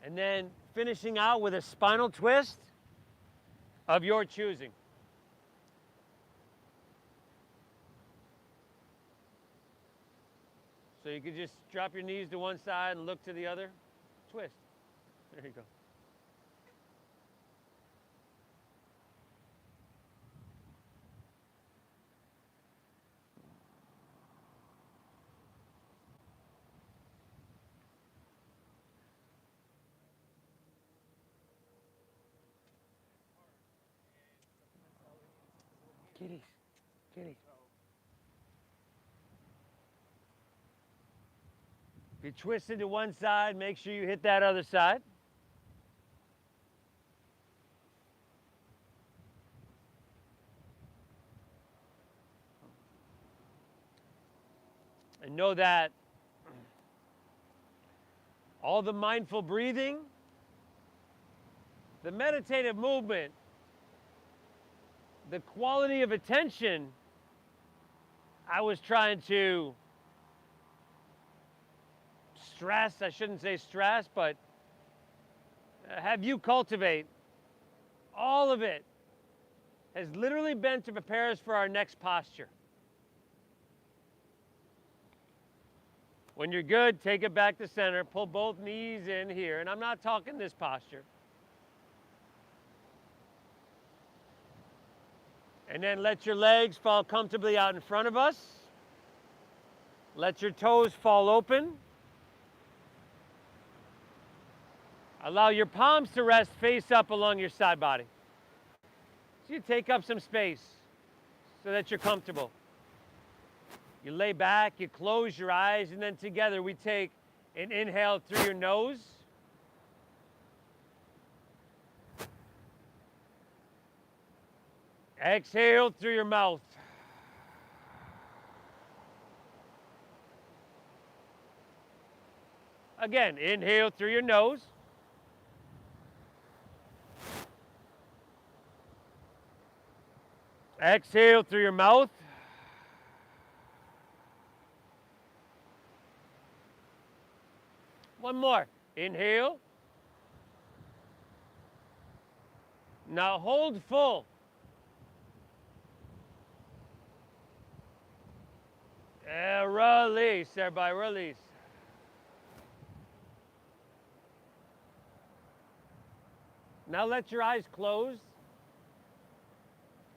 And then finishing out with a spinal twist of your choosing. So you could just drop your knees to one side and look to the other. Twist. There you go. Kitties. Kitties. If you twist into one side, make sure you hit that other side. And know that all the mindful breathing, the meditative movement, the quality of attention I was trying to stress, I shouldn't say stress, but have you cultivate, all of it has literally been to prepare us for our next posture. When you're good, take it back to center, pull both knees in here, and I'm not talking this posture. And then let your legs fall comfortably out in front of us. Let your toes fall open. Allow your palms to rest face up along your side body. So you take up some space so that you're comfortable. You lay back, you close your eyes, and then together we take an inhale through your nose. Exhale through your mouth. Again, inhale through your nose. Exhale through your mouth. One more. Inhale. Now hold full. And release, everybody, release. Now let your eyes close.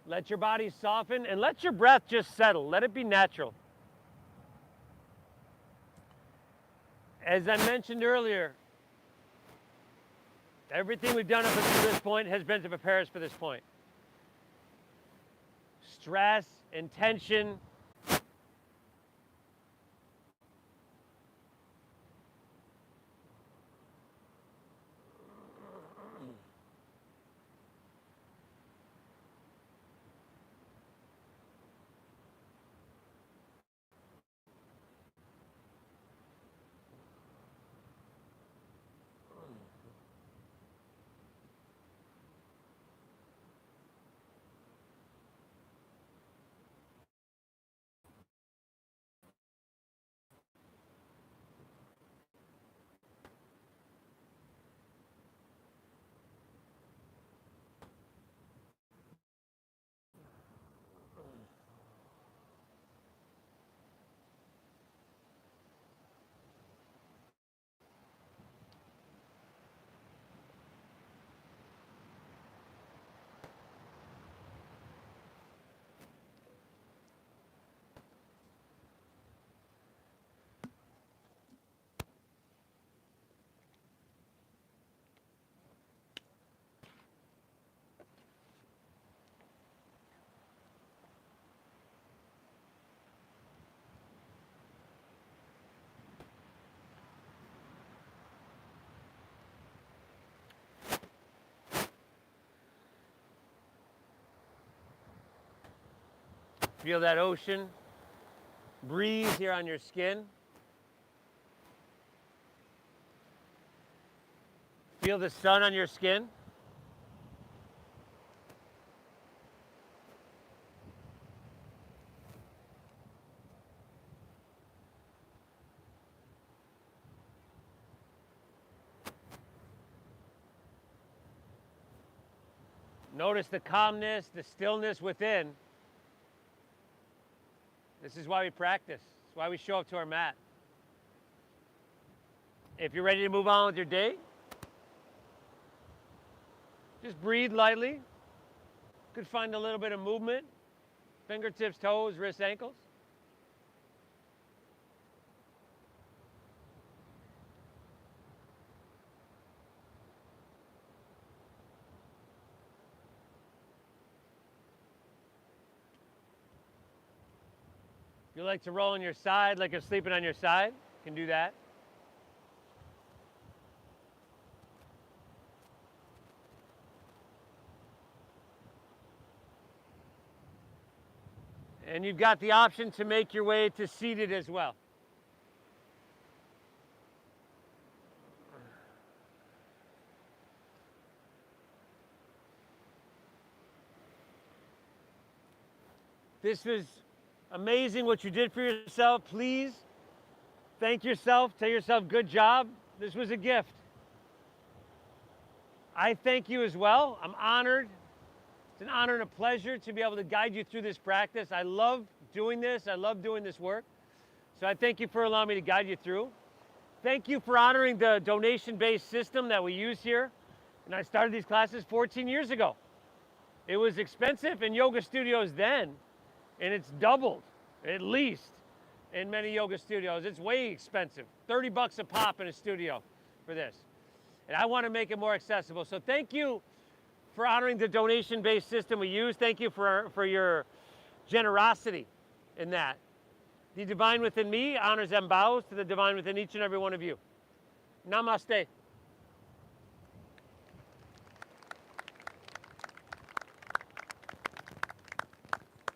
Let your body soften and let your breath just settle. Let it be natural. As I mentioned earlier, everything we've done up until this point has been to prepare us for this point. Stress and tension Feel that ocean breeze here on your skin. Feel the sun on your skin. Notice the calmness, the stillness within. This is why we practice. It's why we show up to our mat. If you're ready to move on with your day, just breathe lightly. You could find a little bit of movement. Fingertips, toes, wrists, ankles. If you like to roll on your side like you're sleeping on your side, you can do that. And you've got the option to make your way to seated as well. This was amazing what you did for yourself. Please thank yourself. Tell yourself, good job. This was a gift. I thank you as well. I'm honored. It's an honor and a pleasure to be able to guide you through this practice. I love doing this. I love doing this work. So I thank you for allowing me to guide you through. Thank you for honoring the donation-based system that we use here. And I started these classes 14 years ago. It was expensive in yoga studios then, and it's doubled, at least, in many yoga studios. It's way expensive, 30 bucks a pop in a studio for this. And I want to make it more accessible. So thank you for honoring the donation-based system we use. Thank you for your generosity in that. The divine within me honors and bows to the divine within each and every one of you. Namaste.